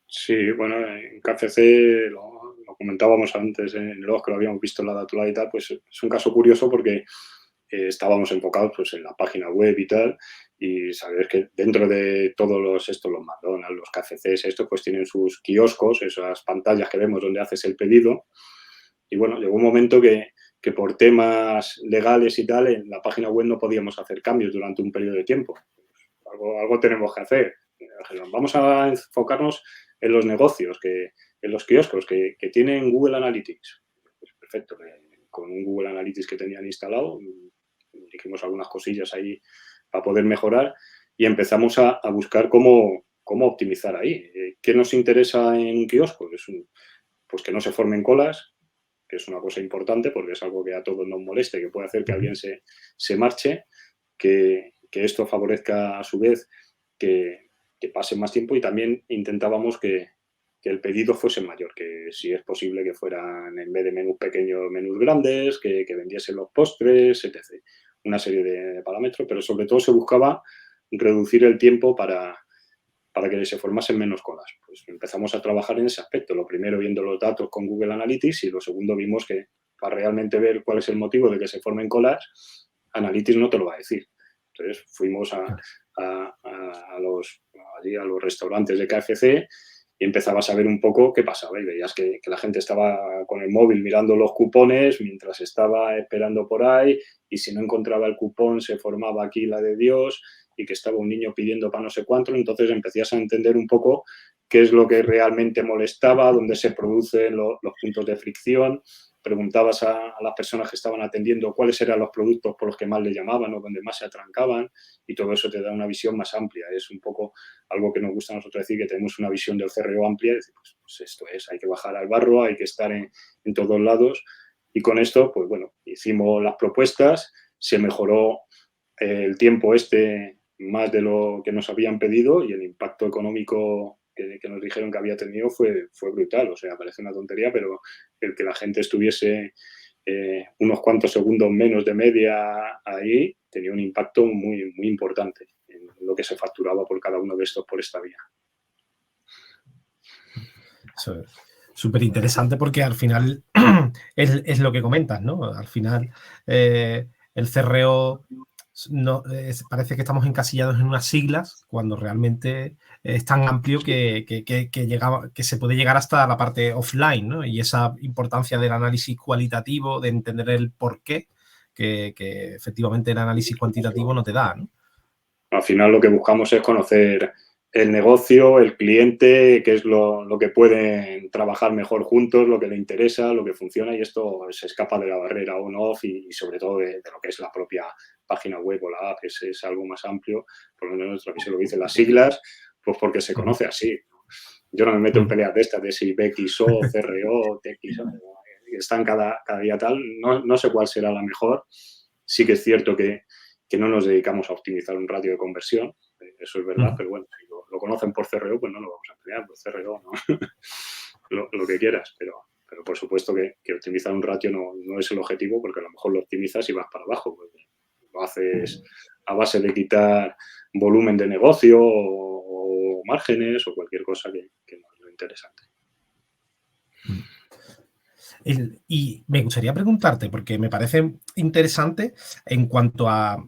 S3: Sí, bueno, en KFC lo comentábamos antes en el blog, que lo habíamos visto en la Datula y tal, pues es un caso curioso porque estábamos enfocados pues, en la página web y tal, y sabes que dentro de todos los McDonald's, los KFCs, estos pues tienen sus kioscos, esas pantallas que vemos donde haces el pedido, y bueno, llegó un momento que por temas legales y tal, en la página web no podíamos hacer cambios durante un periodo de tiempo. Algo tenemos que hacer. Vamos a enfocarnos en los negocios, en los kioscos que tienen Google Analytics. Pues perfecto, con un Google Analytics que tenían instalado, dijimos algunas cosillas ahí para poder mejorar y empezamos a buscar cómo optimizar ahí. ¿Qué nos interesa en un kiosco? Pues que no se formen colas, que es una cosa importante porque es algo que a todos nos moleste, que puede hacer que alguien se marche, que esto favorezca a su vez que pase más tiempo y también intentábamos que el pedido fuese mayor, que si es posible que fueran en vez de menús pequeños, menús grandes, que vendiesen los postres, etc. Una serie de parámetros, pero sobre todo se buscaba reducir el tiempo para que se formasen menos colas. Pues empezamos a trabajar en ese aspecto. Lo primero viendo los datos con Google Analytics y lo segundo vimos que para realmente ver cuál es el motivo de que se formen colas, Analytics no te lo va a decir. Entonces fuimos a los restaurantes de KFC y empezabas a ver un poco qué pasaba y veías que la gente estaba con el móvil mirando los cupones mientras estaba esperando por ahí y si no encontraba el cupón se formaba aquí la de Dios y que estaba un niño pidiendo para no sé cuánto, entonces empezás a entender un poco qué es lo que realmente molestaba, dónde se producen los puntos de fricción. Preguntabas a las personas que estaban atendiendo cuáles eran los productos por los que más le llamaban o donde más se atrancaban y todo eso te da una visión más amplia. Es un poco algo que nos gusta a nosotros decir, que tenemos una visión del CRO amplia, decir, pues esto es, hay que bajar al barro, hay que estar en todos lados y con esto, pues bueno, hicimos las propuestas, se mejoró el tiempo más de lo que nos habían pedido y el impacto económico que nos dijeron que había tenido fue brutal. O sea, parece una tontería, pero el que la gente estuviese unos cuantos segundos menos de media ahí tenía un impacto muy, muy importante en lo que se facturaba por cada uno de estos por esta vía.
S2: Eso es. Súper interesante porque al final es lo que comentas, ¿no? Al final el CRO no, parece que estamos encasillados en unas siglas cuando realmente es tan amplio que se puede llegar hasta la parte offline, ¿no? Y esa importancia del análisis cualitativo, de entender el porqué, que efectivamente el análisis cuantitativo no te da, ¿no?
S3: Al final lo que buscamos es conocer el negocio, el cliente, qué es lo que pueden trabajar mejor juntos, lo que le interesa, lo que funciona, y esto se escapa de la barrera on-off y sobre todo de lo que es la propia página web o la app, es algo más amplio, por lo menos aquí se lo dicen las siglas, pues porque se conoce así. Yo no me meto en peleas de estas, de si BXO, CRO, TXO, están cada día tal, no sé cuál será la mejor. Sí que es cierto que no nos dedicamos a optimizar un ratio de conversión, eso es verdad, pero bueno, si lo conocen por CRO, pues no lo vamos a emplear, por CRO, ¿no? lo que quieras, pero por supuesto que optimizar un ratio no es el objetivo, porque a lo mejor lo optimizas y vas para abajo, porque lo haces a base de quitar volumen de negocio o márgenes o cualquier cosa que no es lo interesante.
S2: Y me gustaría preguntarte, porque me parece interesante en cuanto a,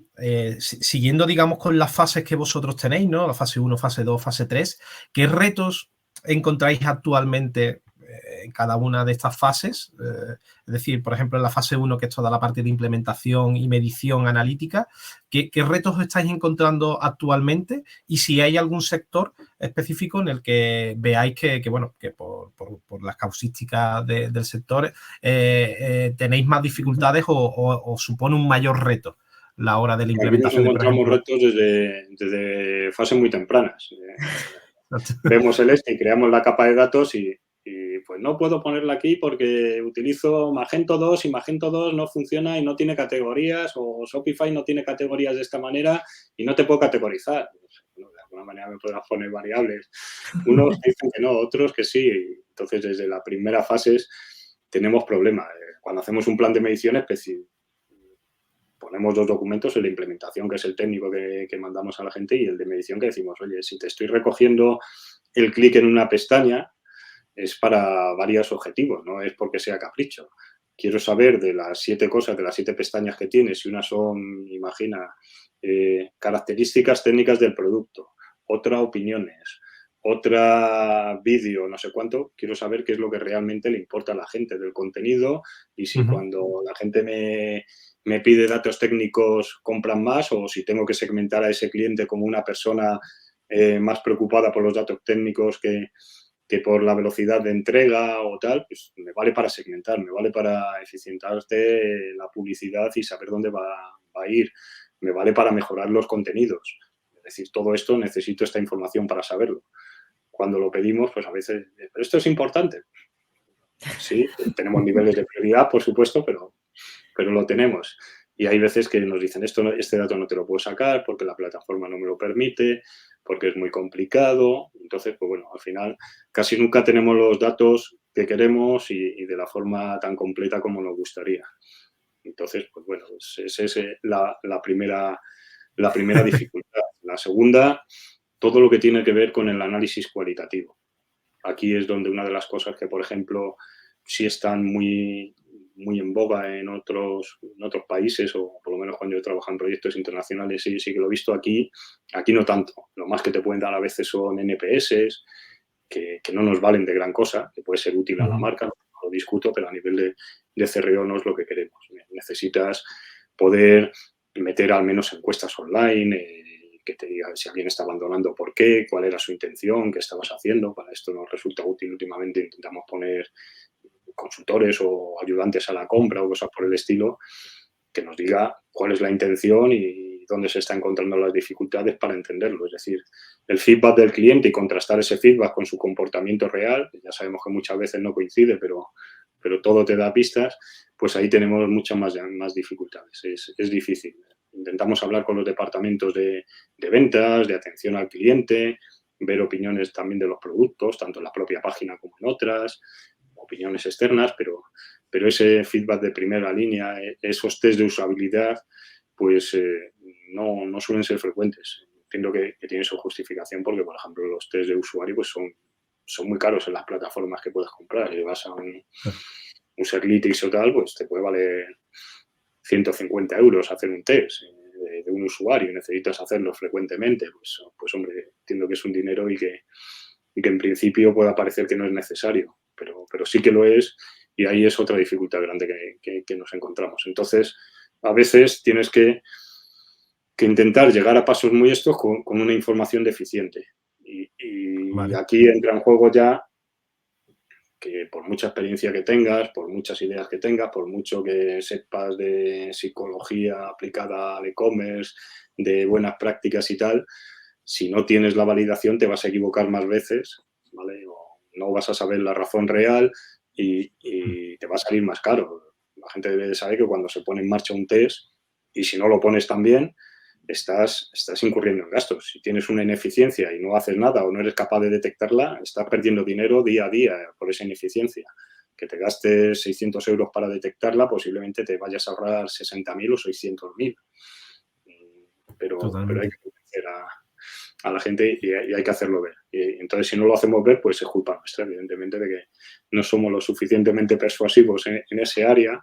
S2: siguiendo, digamos, con las fases que vosotros tenéis, ¿no? La fase 1, fase 2, fase 3, ¿qué retos encontráis actualmente en cada una de estas fases? Es decir, por ejemplo, en la fase 1, que es toda la parte de implementación y medición analítica, ¿qué retos estáis encontrando actualmente? Y si hay algún sector específico en el que veáis que por las causísticas del sector tenéis más dificultades o supone un mayor reto la hora de la
S3: Aquí nos
S2: implementación de, por
S3: encontramos
S2: ejemplo...
S3: retos desde fases muy tempranas. Vemos el y creamos la capa de datos y pues no puedo ponerla aquí porque utilizo Magento 2 y Magento 2 no funciona y no tiene categorías, o Shopify no tiene categorías de esta manera y no te puedo categorizar. Bueno, de alguna manera me podrás poner variables. Unos dicen que no, otros que sí. Entonces, desde la primera fase tenemos problemas. Cuando hacemos un plan de mediciones, ponemos dos documentos, el de implementación, que es el técnico que mandamos a la gente, y el de medición, que decimos, oye, si te estoy recogiendo el clic en una pestaña, es para varios objetivos, no es porque sea capricho. Quiero saber de las 7 cosas, de las 7 pestañas que tienes, si una son, imagina, características técnicas del producto, otra opiniones, otra vídeo, no sé cuánto, quiero saber qué es lo que realmente le importa a la gente del contenido, y si cuando la gente me pide datos técnicos compran más, o si tengo que segmentar a ese cliente como una persona más preocupada por los datos técnicos que por la velocidad de entrega o tal, pues me vale para segmentar, me vale para eficientarte la publicidad y saber dónde va a ir, me vale para mejorar los contenidos. Es decir, todo esto necesito esta información para saberlo. Cuando lo pedimos, pues a veces, ¿pero esto es importante? Sí, tenemos niveles de prioridad, por supuesto, pero lo tenemos. Y hay veces que nos dicen, este dato no te lo puedo sacar porque la plataforma no me lo permite, porque es muy complicado. Entonces, pues bueno, al final casi nunca tenemos los datos que queremos y de la forma tan completa como nos gustaría. Entonces, pues bueno, esa es la primera dificultad. La segunda, todo lo que tiene que ver con el análisis cualitativo. Aquí es donde una de las cosas que, por ejemplo, sí están muy en boga en otros países, o por lo menos cuando yo trabajo en proyectos internacionales, sí que lo he visto aquí no tanto. Lo más que te pueden dar a veces son NPS, que no nos valen de gran cosa, que puede ser útil a la marca, no lo discuto, pero a nivel de CRO no es lo que queremos. Necesitas poder meter al menos encuestas online, que te diga si alguien está abandonando, por qué, cuál era su intención, qué estabas haciendo. Para esto nos resulta útil. Últimamente intentamos poner consultores o ayudantes a la compra o cosas por el estilo, que nos diga cuál es la intención y dónde se están encontrando las dificultades para entenderlo. Es decir, el feedback del cliente y contrastar ese feedback con su comportamiento real, que ya sabemos que muchas veces no coincide, pero todo te da pistas, pues ahí tenemos muchas más dificultades. Es difícil. Intentamos hablar con los departamentos de ventas, de atención al cliente, ver opiniones también de los productos, tanto en la propia página como en otras, opiniones externas, pero ese feedback de primera línea, esos test de usabilidad, pues no suelen ser frecuentes. Entiendo que tiene su justificación porque, por ejemplo, los test de usuario pues son son muy caros en las plataformas que puedes comprar. Si vas a un Userlytics o tal, pues te puede valer 150 euros hacer un test de un usuario y necesitas hacerlo frecuentemente. Pues hombre, entiendo que es un dinero y que en principio pueda parecer que no es necesario, pero sí que lo es, y ahí es otra dificultad grande que nos encontramos. Entonces, a veces tienes que intentar llegar a pasos muy estos con una información deficiente. Y
S2: Vale.
S3: aquí entra en juego ya que por mucha experiencia que tengas, por muchas ideas que tengas, por mucho que sepas de psicología aplicada al e-commerce, de buenas prácticas y tal, si no tienes la validación te vas a equivocar más veces, ¿vale? O no vas a saber la razón real y te va a salir más caro. La gente debe de saber que cuando se pone en marcha un test, y si no lo pones tan bien, estás incurriendo en gastos. Si tienes una ineficiencia y no haces nada o no eres capaz de detectarla, estás perdiendo dinero día a día por esa ineficiencia. Que te gastes 600 euros para detectarla, posiblemente te vayas a ahorrar 60.000 o 600.000. Pero hay que convencer a la gente y hay que hacerlo ver. Y entonces, si no lo hacemos ver, pues es culpa nuestra, evidentemente, de que no somos lo suficientemente persuasivos en ese área,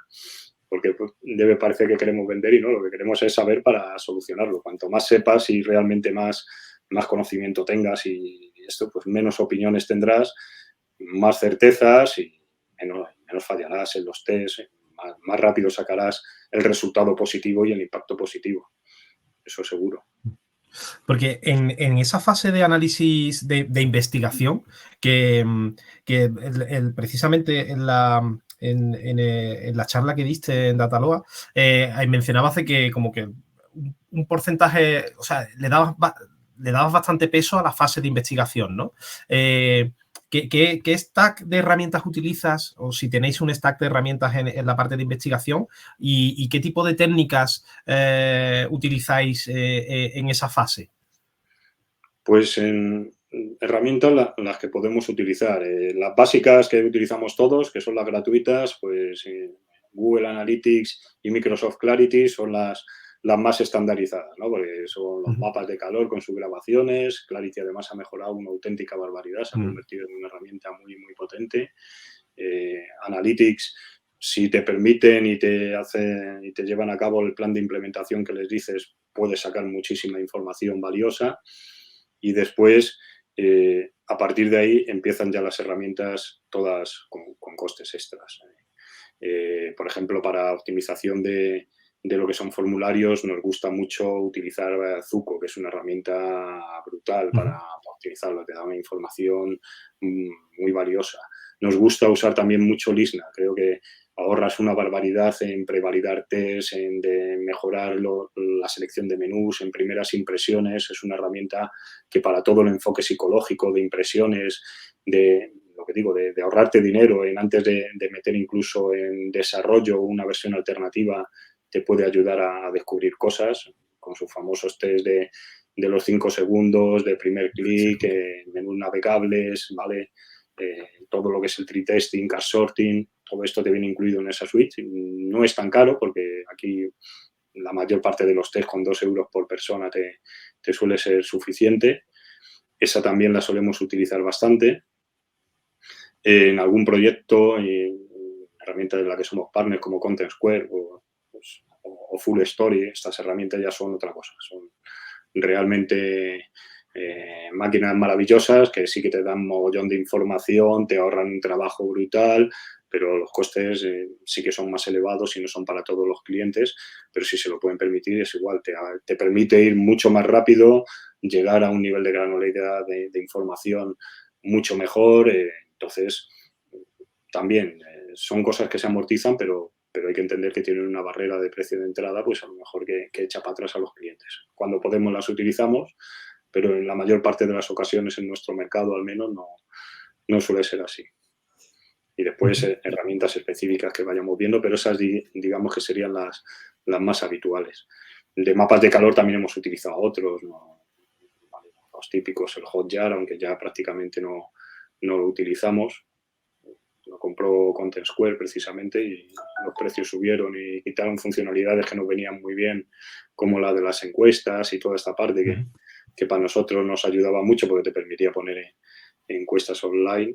S3: porque pues, debe parecer que queremos vender y no, lo que queremos es saber para solucionarlo. Cuanto más sepas y realmente más conocimiento tengas y esto, pues menos opiniones tendrás, más certezas y menos fallarás en los test, más rápido sacarás el resultado positivo y el impacto positivo. Eso seguro.
S2: Porque en esa fase de análisis de investigación, que precisamente en la charla que diste en Dataloa, mencionabas de que como que un porcentaje, o sea, le dabas bastante peso a la fase de investigación, ¿no? ¿Qué stack de herramientas utilizas? O si tenéis un stack de herramientas en la parte de investigación, y qué tipo de técnicas utilizáis en esa fase.
S3: Pues en herramientas las que podemos utilizar. Las básicas que utilizamos todos, que son las gratuitas, pues Google Analytics y Microsoft Clarity son las más estandarizadas, ¿no? Porque son los mapas de calor con sus grabaciones. Clarity además ha mejorado una auténtica barbaridad, se ha convertido en una herramienta muy, muy potente. Analytics, si te permiten y te llevan a cabo el plan de implementación que les dices, puedes sacar muchísima información valiosa. Y después, a partir de ahí, empiezan ya las herramientas todas con costes extras. Por ejemplo, para optimización de lo que son formularios, nos gusta mucho utilizar Zuko, que es una herramienta brutal para optimizarlo, te da una información muy valiosa. Nos gusta usar también mucho Lisna, creo que ahorras una barbaridad en prevalidar test, en mejorar la selección de menús, en primeras impresiones. Es una herramienta que para todo el enfoque psicológico de impresiones, de lo que digo, de ahorrarte dinero antes de meter incluso en desarrollo una versión alternativa, te puede ayudar a descubrir cosas con sus famosos test de los 5 segundos, de primer clic, menús navegables, ¿vale? Todo lo que es el tree testing, cache sorting, todo esto te viene incluido en esa suite. No es tan caro porque aquí la mayor parte de los test con 2 euros por persona te suele ser suficiente. Esa también la solemos utilizar bastante. En algún proyecto, herramientas de la que somos partners como Content Square o Full Story, estas herramientas ya son otra cosa. Son realmente máquinas maravillosas que sí que te dan mogollón de información, te ahorran un trabajo brutal, pero los costes sí que son más elevados y no son para todos los clientes, pero si se lo pueden permitir es igual, te permite ir mucho más rápido, llegar a un nivel de granularidad de información mucho mejor. Entonces, también son cosas que se amortizan, pero hay que entender que tienen una barrera de precio de entrada, pues a lo mejor que echa para atrás a los clientes. Cuando podemos las utilizamos, pero en la mayor parte de las ocasiones en nuestro mercado al menos no suele ser así. Y después herramientas específicas que vayamos viendo, pero esas digamos que serían las más habituales. De mapas de calor también hemos utilizado otros, ¿no? Los típicos, el Hotjar, aunque ya prácticamente no lo utilizamos. Lo compró Content Square precisamente y los precios subieron y quitaron funcionalidades que nos venían muy bien, como la de las encuestas y toda esta parte que para nosotros nos ayudaba mucho porque te permitía poner encuestas online.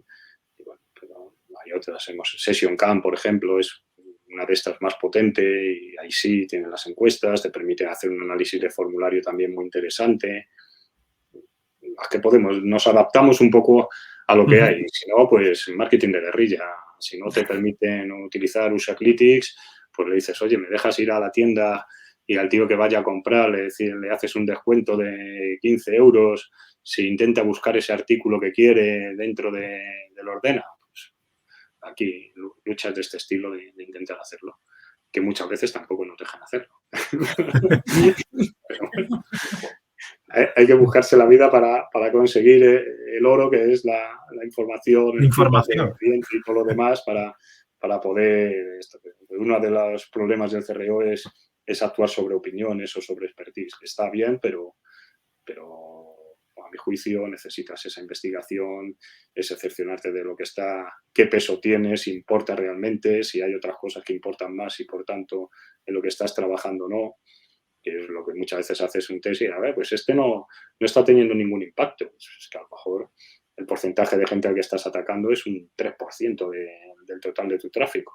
S3: Y bueno, pero hay otras, Session Camp, por ejemplo, es una de estas más potente y ahí sí tienen las encuestas, te permite hacer un análisis de formulario también muy interesante. Las que podemos, nos adaptamos un poco a lo que hay. Si no, pues marketing de guerrilla. Si no te permiten utilizar Usealytics, pues le dices, oye, ¿me dejas ir a la tienda y al tío que vaya a comprar le haces un descuento de 15 euros si intenta buscar ese artículo que quiere dentro del ordena? Pues aquí luchas de este estilo de intentar hacerlo, que muchas veces tampoco nos dejan hacerlo. Pero bueno, hay que buscarse la vida para conseguir el oro, que es la información, el feedback del cliente y todo lo demás para poder... Uno de los problemas del CRO es actuar sobre opiniones o sobre expertise, que está bien, pero a mi juicio necesitas esa investigación, ese cerciorarte de lo que está, qué peso tiene, si importa realmente, si hay otras cosas que importan más y por tanto en lo que estás trabajando no, que es lo que muchas veces haces un test y a ver, pues este no está teniendo ningún impacto. Pues es que a lo mejor el porcentaje de gente al que estás atacando es un 3% del total de tu tráfico.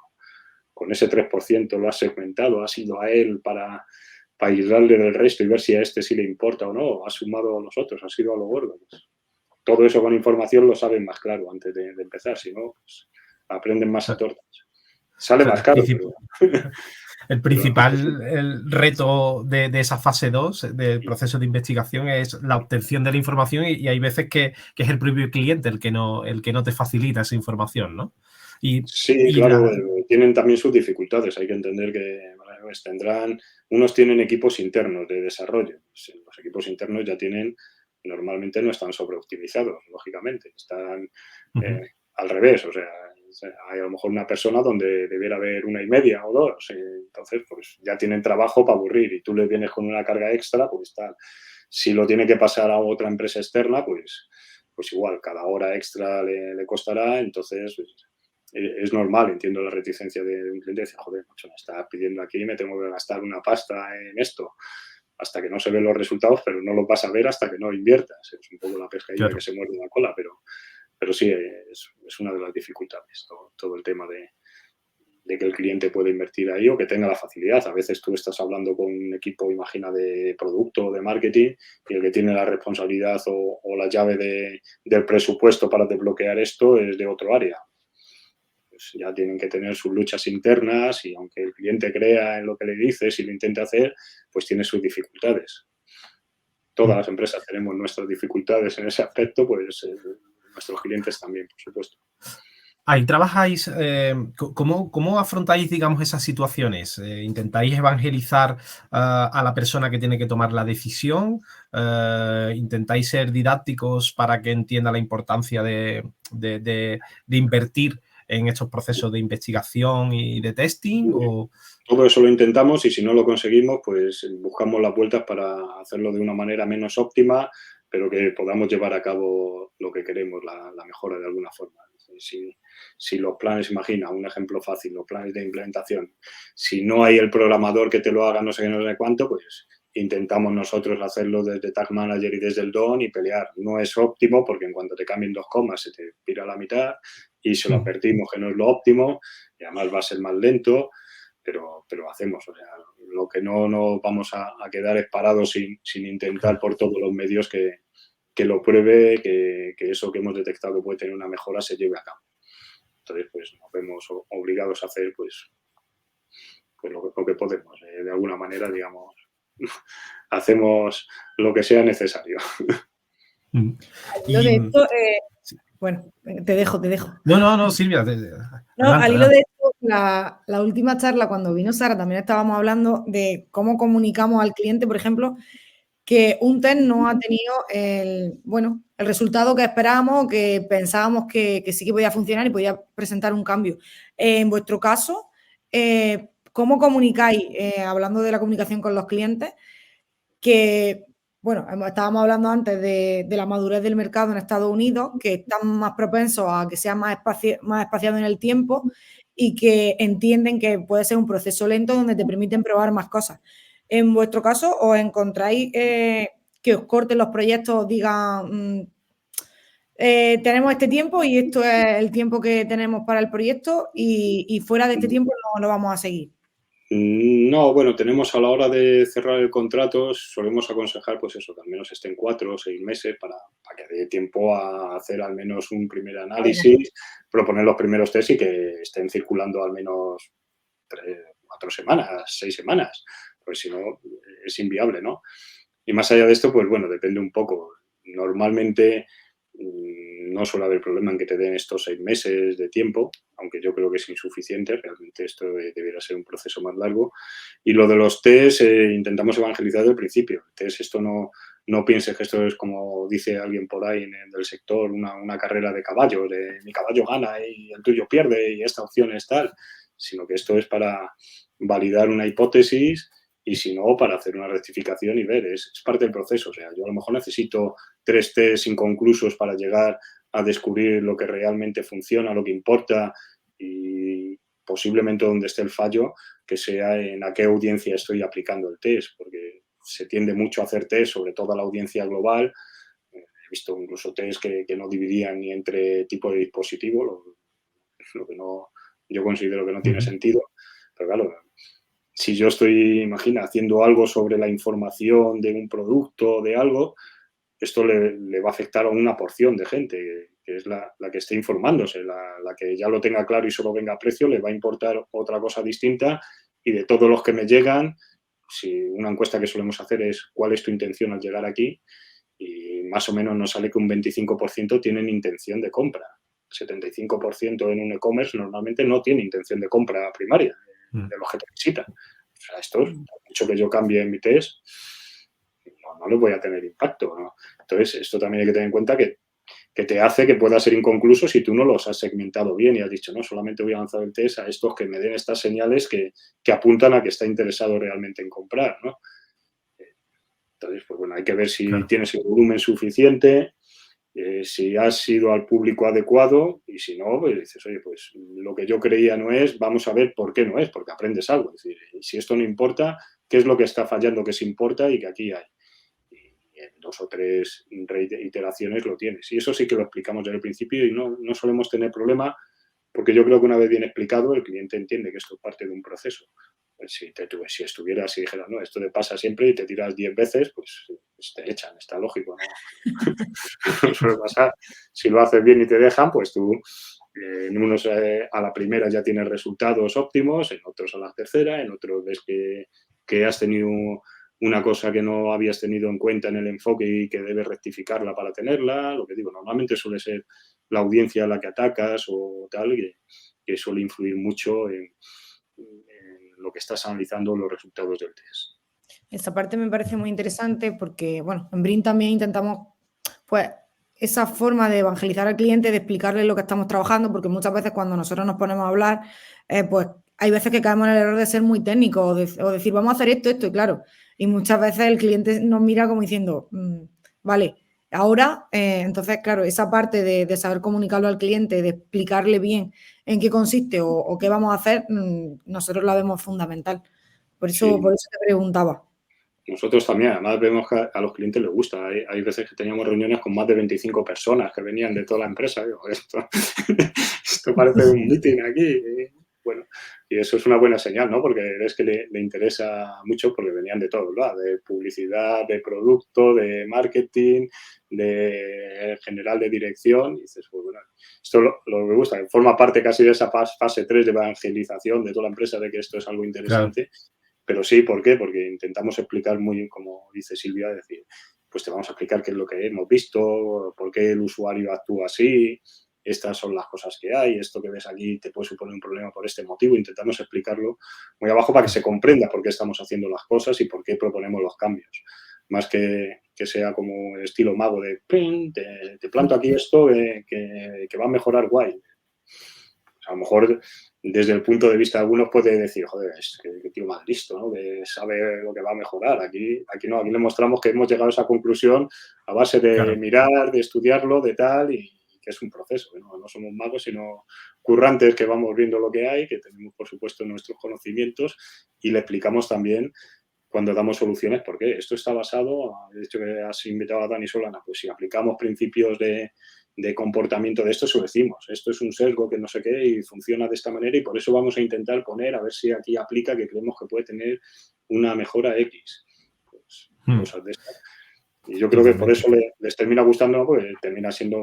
S3: Con ese 3% lo has segmentado, has ido a él para aislarle del resto y ver si a este sí le importa o no, has sumado a los otros, has ido a lo gordo. Pues, todo eso con información lo saben más claro antes de empezar, si no, pues, aprenden más a tortas. Sale más caro.
S2: El principal reto de esa fase 2 del proceso de investigación es la obtención de la información y hay veces que es el propio cliente el que no te facilita esa información, ¿no?
S3: Sí, claro, tienen también sus dificultades. Hay que entender que pues, unos tienen equipos internos de desarrollo. Los equipos internos ya normalmente no están sobreoptimizados, lógicamente. Están al revés, o sea, hay a lo mejor una persona donde debiera haber 1,5 o 2. Entonces, pues ya tienen trabajo para aburrir y tú les vienes con una carga extra, pues tal. Si lo tiene que pasar a otra empresa externa, pues igual, cada hora extra le costará, entonces... Pues, es normal, entiendo la reticencia de un cliente, dice, joder, macho, me estás pidiendo aquí, me tengo que gastar una pasta en esto, hasta que no se ven los resultados, pero no los vas a ver hasta que no inviertas. Es un poco la pescadilla que se muerde la cola, pero sí, es una de las dificultades, todo el tema de que el cliente pueda invertir ahí o que tenga la facilidad. A veces tú estás hablando con un equipo, imagina, de producto o de marketing y el que tiene la responsabilidad o la llave del presupuesto para desbloquear esto es de otro área. Pues ya tienen que tener sus luchas internas y aunque el cliente crea en lo que le dices y lo intente hacer, pues tiene sus dificultades. Todas las empresas tenemos nuestras dificultades en ese aspecto, pues nuestros clientes también, por supuesto.
S2: Ahí trabajáis, ¿cómo afrontáis, digamos, esas situaciones? ¿Intentáis evangelizar a la persona que tiene que tomar la decisión? ¿Intentáis ser didácticos para que entienda la importancia de invertir en estos procesos de investigación y de testing?
S3: Todo eso lo intentamos y si no lo conseguimos, pues buscamos las vueltas para hacerlo de una manera menos óptima, pero que podamos llevar a cabo lo que queremos, la mejora de alguna forma. Si los planes, imagina, un ejemplo fácil, los planes de implementación, si no hay el programador que te lo haga no sé qué, no sé cuánto, pues intentamos nosotros hacerlo desde Tag Manager y desde el DON y pelear. No es óptimo porque en cuanto te cambien 2 comas se te pira la mitad y se lo advertimos que no es lo óptimo y además va a ser más lento, pero hacemos. O sea, lo que no vamos a quedar es parados sin intentar por todos los medios que lo pruebe, que eso que hemos detectado que puede tener una mejora se lleve a cabo. Entonces, pues nos vemos obligados a hacer pues lo que podemos. De alguna manera, digamos, hacemos lo que sea necesario.
S1: De esto, bueno, te dejo.
S2: No, Silvia.
S1: Al hilo de esto, la última charla, cuando vino Sara, también estábamos hablando de cómo comunicamos al cliente, por ejemplo, que un test no ha tenido el resultado que esperábamos, que pensábamos que sí que podía funcionar y podía presentar un cambio. En vuestro caso, ¿cómo comunicáis, hablando de la comunicación con los clientes, que, estábamos hablando antes de la madurez del mercado en Estados Unidos, que están más propensos a que sea más espaciado en el tiempo y que entienden que puede ser un proceso lento donde te permiten probar más cosas? En vuestro caso, ¿os encontráis que os corten los proyectos, digan tenemos este tiempo y esto es el tiempo que tenemos para el proyecto y fuera de este tiempo no lo vamos a seguir.
S3: No, bueno, tenemos a la hora de cerrar el contrato, solemos aconsejar, pues eso, que al menos estén 4 o 6 meses para que dé tiempo a hacer al menos un primer análisis, proponer los primeros test y que estén circulando al menos 3, 4 semanas, 6 semanas, pues si no es inviable, ¿no? Y más allá de esto, pues bueno, depende un poco. Normalmente no suele haber problema en que te den estos 6 meses de tiempo, aunque yo creo que es insuficiente, realmente esto debería ser un proceso más largo. Y lo de los test, intentamos evangelizar desde el principio. El test, esto no pienses que esto es como dice alguien por ahí del sector, una carrera de caballos, de mi caballo gana y el tuyo pierde y esta opción es tal, sino que esto es para validar una hipótesis y si no, para hacer una rectificación y ver, es parte del proceso. O sea, yo a lo mejor necesito 3 test inconclusos para llegar a descubrir lo que realmente funciona, lo que importa y posiblemente donde esté el fallo, que sea en a qué audiencia estoy aplicando el test, porque se tiende mucho a hacer test sobre toda la audiencia global. He visto incluso test que no dividían ni entre tipo de dispositivo, lo que no, yo considero que no tiene sentido. Pero claro, si yo estoy, imagina, haciendo algo sobre la información de un producto, de algo, esto le va a afectar a una porción de gente, que es la que esté informándose, la que ya lo tenga claro y solo venga a precio, le va a importar otra cosa distinta y de todos los que me llegan, si una encuesta que solemos hacer es cuál es tu intención al llegar aquí y más o menos nos sale que un 25% tienen intención de compra. 75% en un e-commerce normalmente no tiene intención de compra primaria de los que te visitan. O sea, esto, mucho que yo cambie en mi test, no le voy a tener impacto, ¿no? Entonces, esto también hay que tener en cuenta que te hace que pueda ser inconcluso si tú no los has segmentado bien y has dicho, no, solamente voy a lanzar el test a estos que me den estas señales que apuntan a que está interesado realmente en comprar, ¿no? Entonces, pues bueno, hay que ver si tienes el volumen suficiente, si has ido al público adecuado y si no, pues dices, oye, pues lo que yo creía no es, vamos a ver por qué no es, porque aprendes algo. Es decir, si esto no importa, ¿qué es lo que está fallando que se importa y que aquí hay? Y en 2 o 3 iteraciones lo tienes. Y eso sí que lo explicamos desde el principio y no solemos tener problema porque yo creo que una vez bien explicado el cliente entiende que esto es parte de un proceso. Pues si estuvieras y dijeras, no, esto te pasa siempre y te tiras 10 veces, pues te echan, está lógico, ¿no? No suele pasar. Si lo haces bien y te dejan, pues tú en unos a la primera ya tienes resultados óptimos, en otros a la tercera, en otros ves que has tenido una cosa que no habías tenido en cuenta en el enfoque y que debes rectificarla para tenerla. Lo que digo, normalmente suele ser la audiencia a la que atacas o tal, que suele influir mucho en lo que estás analizando los resultados del test.
S1: Esta parte me parece muy interesante porque, bueno, en Brin también intentamos, pues, esa forma de evangelizar al cliente, de explicarle lo que estamos trabajando, porque muchas veces cuando nosotros nos ponemos a hablar, pues hay veces que caemos en el error de ser muy técnicos o decir, vamos a hacer esto, y claro, y muchas veces el cliente nos mira como diciendo, vale, ahora, entonces, claro, esa parte de saber comunicarlo al cliente, de explicarle bien en qué consiste o qué vamos a hacer, nosotros la vemos fundamental. Por eso te preguntaba.
S3: Nosotros también, además vemos que a los clientes les gusta. Hay veces que teníamos reuniones con más de 25 personas que venían de toda la empresa. Digo, esto parece un meeting aquí. Bueno, y eso es una buena señal, ¿no? Porque es que le interesa mucho porque venían de todos lados, de publicidad, de producto, de marketing, de general de dirección. Y dices, pues bueno, esto lo que me gusta, forma parte casi de esa fase 3 de evangelización de toda la empresa de que esto es algo interesante. Claro. Pero sí, ¿por qué? Porque intentamos explicar muy, como dice Silvia, decir, pues te vamos a explicar qué es lo que hemos visto, por qué el usuario actúa así, estas son las cosas que hay, esto que ves aquí te puede suponer un problema por este motivo. Intentamos explicarlo muy abajo para que se comprenda por qué estamos haciendo las cosas y por qué proponemos los cambios. Más que sea como el estilo mago de te planto aquí esto que va a mejorar guay. A lo mejor desde el punto de vista de algunos puede decir, joder, es que tío más listo, ¿no? Que sabe lo que va a mejorar. Aquí no, aquí le mostramos que hemos llegado a esa conclusión a base de mirar, de estudiarlo, de tal, y que es un proceso, ¿no? No somos magos, sino currantes que vamos viendo lo que hay, que tenemos, por supuesto, nuestros conocimientos y le explicamos también cuando damos soluciones, porque esto está basado, de hecho que has invitado a Dani Solana, pues si aplicamos principios de de comportamiento de esto, se lo decimos. Esto es un sesgo que no sé qué y funciona de esta manera y por eso vamos a intentar poner a ver si aquí aplica que creemos que puede tener una mejora X. Pues, cosas de estas. Y yo creo que por eso les termina gustando, porque termina siendo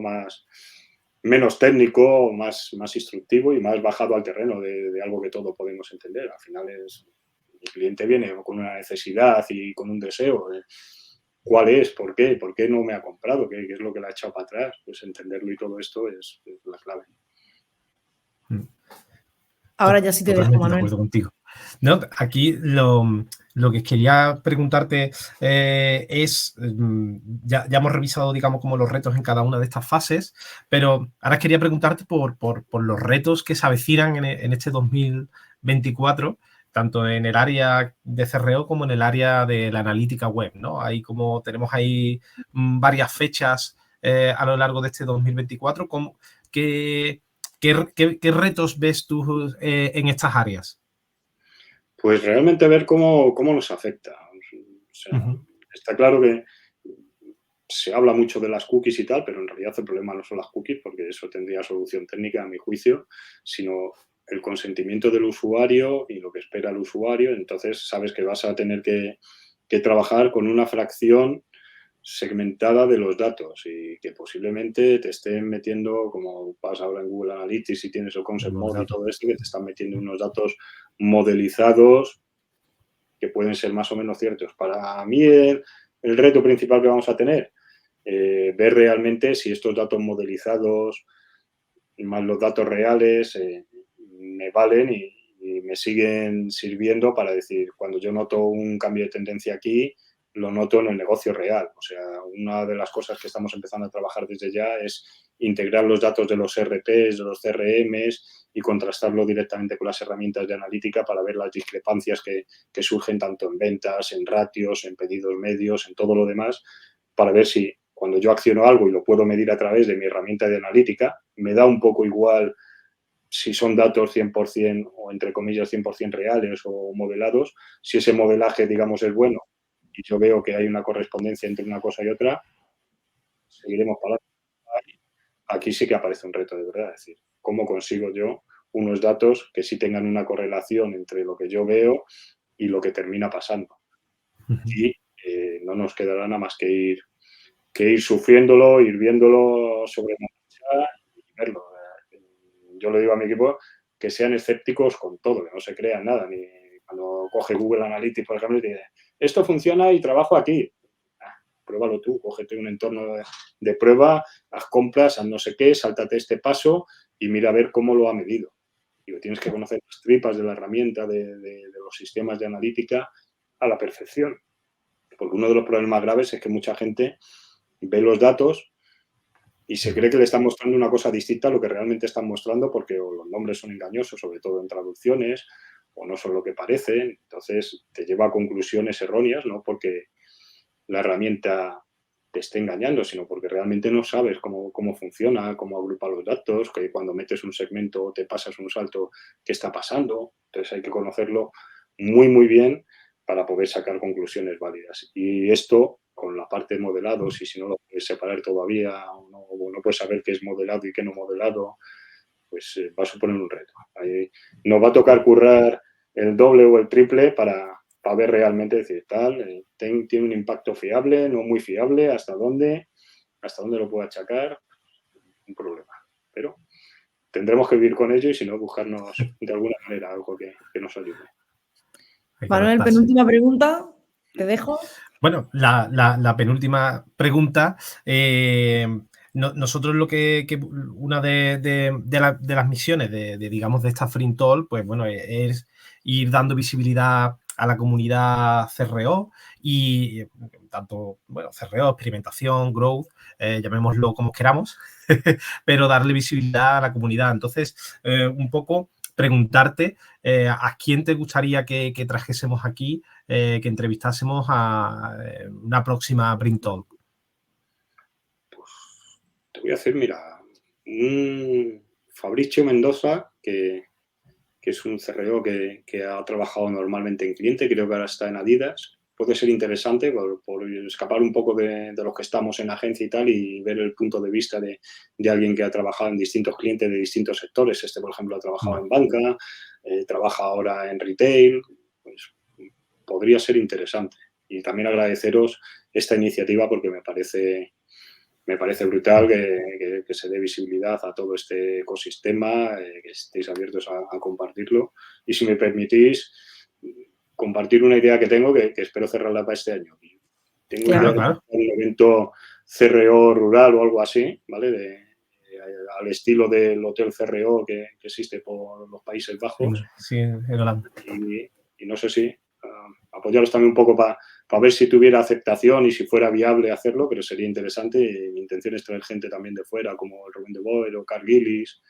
S3: menos técnico, más instructivo y más bajado al terreno de algo que todos podemos entender. Al final el cliente viene con una necesidad y con un deseo. ¿Cuál es? ¿Por qué? ¿Por qué no me ha comprado? ¿Qué es lo que le ha echado para atrás? Pues entenderlo y todo esto es la clave.
S1: Ahora ya sí te dejo,
S2: Totalmente
S1: Manuel.
S2: de acuerdo contigo. No, aquí lo que quería preguntarte es, ya hemos revisado, digamos, como los retos en cada una de estas fases, pero ahora quería preguntarte por los retos que se avecinan en este 2024, tanto en el área de CRO como en el área de la analítica web, ¿no? Tenemos ahí varias fechas a lo largo de este 2024. ¿Qué retos ves tú en estas áreas?
S3: Pues realmente ver cómo nos afecta. O sea, está claro que se habla mucho de las cookies y tal, pero en realidad el problema no son las cookies, porque eso tendría solución técnica, a mi juicio, sino el consentimiento del usuario y lo que espera el usuario. Entonces, sabes que vas a tener que trabajar con una fracción segmentada de los datos y que posiblemente te estén metiendo, como pasa ahora en Google Analytics y tienes el Concept Mode y todo esto, que te están metiendo unos datos modelizados que pueden ser más o menos ciertos. Para mí el reto principal que vamos a tener, ver realmente si estos datos modelizados más los datos reales me valen y me siguen sirviendo para decir, cuando yo noto un cambio de tendencia aquí, lo noto en el negocio real. O sea, una de las cosas que estamos empezando a trabajar desde ya es integrar los datos de los RPs, de los CRMs y contrastarlo directamente con las herramientas de analítica para ver las discrepancias que surgen tanto en ventas, en ratios, en pedidos medios, en todo lo demás, para ver si cuando yo acciono algo y lo puedo medir a través de mi herramienta de analítica, me da un poco igual si son datos 100% o entre comillas 100% reales o modelados, si ese modelaje, digamos, es bueno y yo veo que hay una correspondencia entre una cosa y otra, seguiremos para adelante. Aquí sí que aparece un reto de verdad, es decir, ¿cómo consigo yo unos datos que sí tengan una correlación entre lo que yo veo y lo que termina pasando? Y no nos quedará nada más que ir sufriéndolo, ir viéndolo sobre la marcha y verlo. Yo le digo a mi equipo que sean escépticos con todo, que no se crean nada. Ni cuando coge Google Analytics, por ejemplo, y te dice, esto funciona y trabajo aquí. Pruébalo tú, cógete un entorno de prueba, haz compras, haz no sé qué, sáltate este paso y mira a ver cómo lo ha medido. Digo, tienes que conocer las tripas de la herramienta, de los sistemas de analítica a la perfección. Porque uno de los problemas graves es que mucha gente ve los datos y se cree que le están mostrando una cosa distinta a lo que realmente están mostrando porque o los nombres son engañosos, sobre todo en traducciones, o no son lo que parecen. Entonces te lleva a conclusiones erróneas, no porque la herramienta te esté engañando, sino porque realmente no sabes cómo funciona, cómo agrupa los datos, que cuando metes un segmento te pasas un salto, qué está pasando. Entonces hay que conocerlo muy, muy bien para poder sacar conclusiones válidas. Y esto, con la parte de modelados, y si no lo puedes separar todavía, o no puedes saber qué es modelado y qué no modelado, pues va a suponer un reto. Ahí nos va a tocar currar el doble o el triple para ver realmente, decir, tal, tiene un impacto fiable, no muy fiable, hasta dónde lo puedo achacar, un problema. Pero tendremos que vivir con ello y si no, buscarnos de alguna manera algo que nos ayude.
S1: Manuel, penúltima pregunta, te dejo.
S2: Bueno, la penúltima pregunta. Nosotros una de las misiones digamos, de esta Frintol, pues bueno, es ir dando visibilidad a la comunidad CRO y tanto, bueno, CRO, experimentación, growth, llamémoslo como queramos, pero darle visibilidad a la comunidad. Entonces, un poco preguntarte a quién te gustaría que trajésemos aquí, que entrevistásemos a una próxima Print Talk.
S3: Pues te voy a decir, mira, Fabricio Mendoza, que es un CRO que ha trabajado normalmente en cliente, creo que ahora está en Adidas, puede ser interesante por escapar un poco de los que estamos en la agencia y tal y ver el punto de vista de alguien que ha trabajado en distintos clientes de distintos sectores. Por ejemplo, ha trabajado en banca, trabaja ahora en retail, pues podría ser interesante. Y también agradeceros esta iniciativa porque me parece brutal que se dé visibilidad a todo este ecosistema, que estéis abiertos a compartirlo. Y si me permitís, compartir una idea que tengo que espero cerrarla para este año. Tengo idea de hacer un evento CRO rural o algo así, ¿vale? Al estilo del Hotel CRO que existe por los Países Bajos.
S2: Sí, en Holanda.
S3: Y no sé si apoyaros también un poco para ver si tuviera aceptación y si fuera viable hacerlo, pero sería interesante. Mi intención es traer gente también de fuera, como Rubén de Boer o Carl Gillis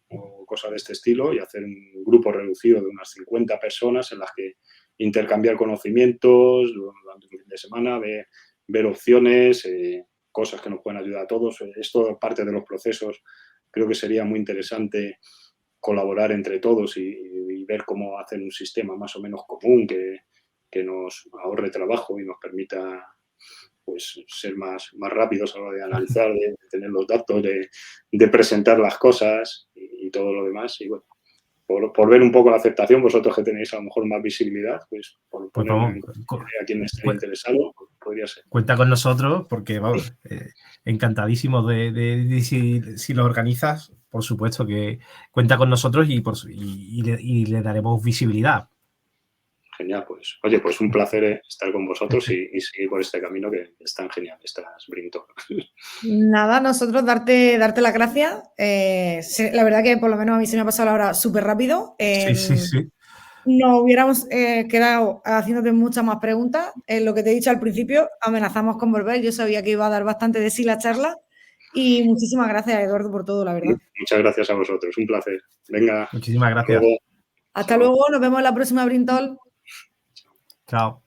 S3: o cosas de este estilo, y hacer un grupo reducido de unas 50 personas en las que intercambiar conocimientos durante un fin de semana, ver opciones, cosas que nos pueden ayudar a todos. Esto es parte de los procesos. Creo que sería muy interesante colaborar entre todos y ver cómo hacer un sistema más o menos común que nos ahorre trabajo y nos permita pues ser más rápidos a la hora de analizar, de tener los datos, de presentar las cosas y todo lo demás. Y bueno, por ver un poco la aceptación, vosotros que tenéis a lo mejor más visibilidad, pues por poner a quien esté interesado, pues podría ser.
S2: Cuenta con nosotros porque, vamos, encantadísimos si lo organizas, por supuesto que cuenta con nosotros y le daremos visibilidad.
S3: Genial, pues. Oye, pues un placer estar con vosotros y seguir por este camino que es tan genial, estas Bring Talk.
S1: Nada, nosotros darte las gracias. La verdad que por lo menos a mí se me ha pasado la hora súper rápido.
S2: Sí.
S1: Nos hubiéramos quedado haciéndote muchas más preguntas. Lo que te he dicho al principio, amenazamos con volver. Yo sabía que iba a dar bastante de sí la charla. Y muchísimas gracias, Eduardo, por todo, la verdad.
S3: Muchas gracias a vosotros. Un placer. Venga.
S2: Muchísimas gracias.
S1: Hasta luego. Nos vemos en la próxima Bring Talk.
S2: Chao.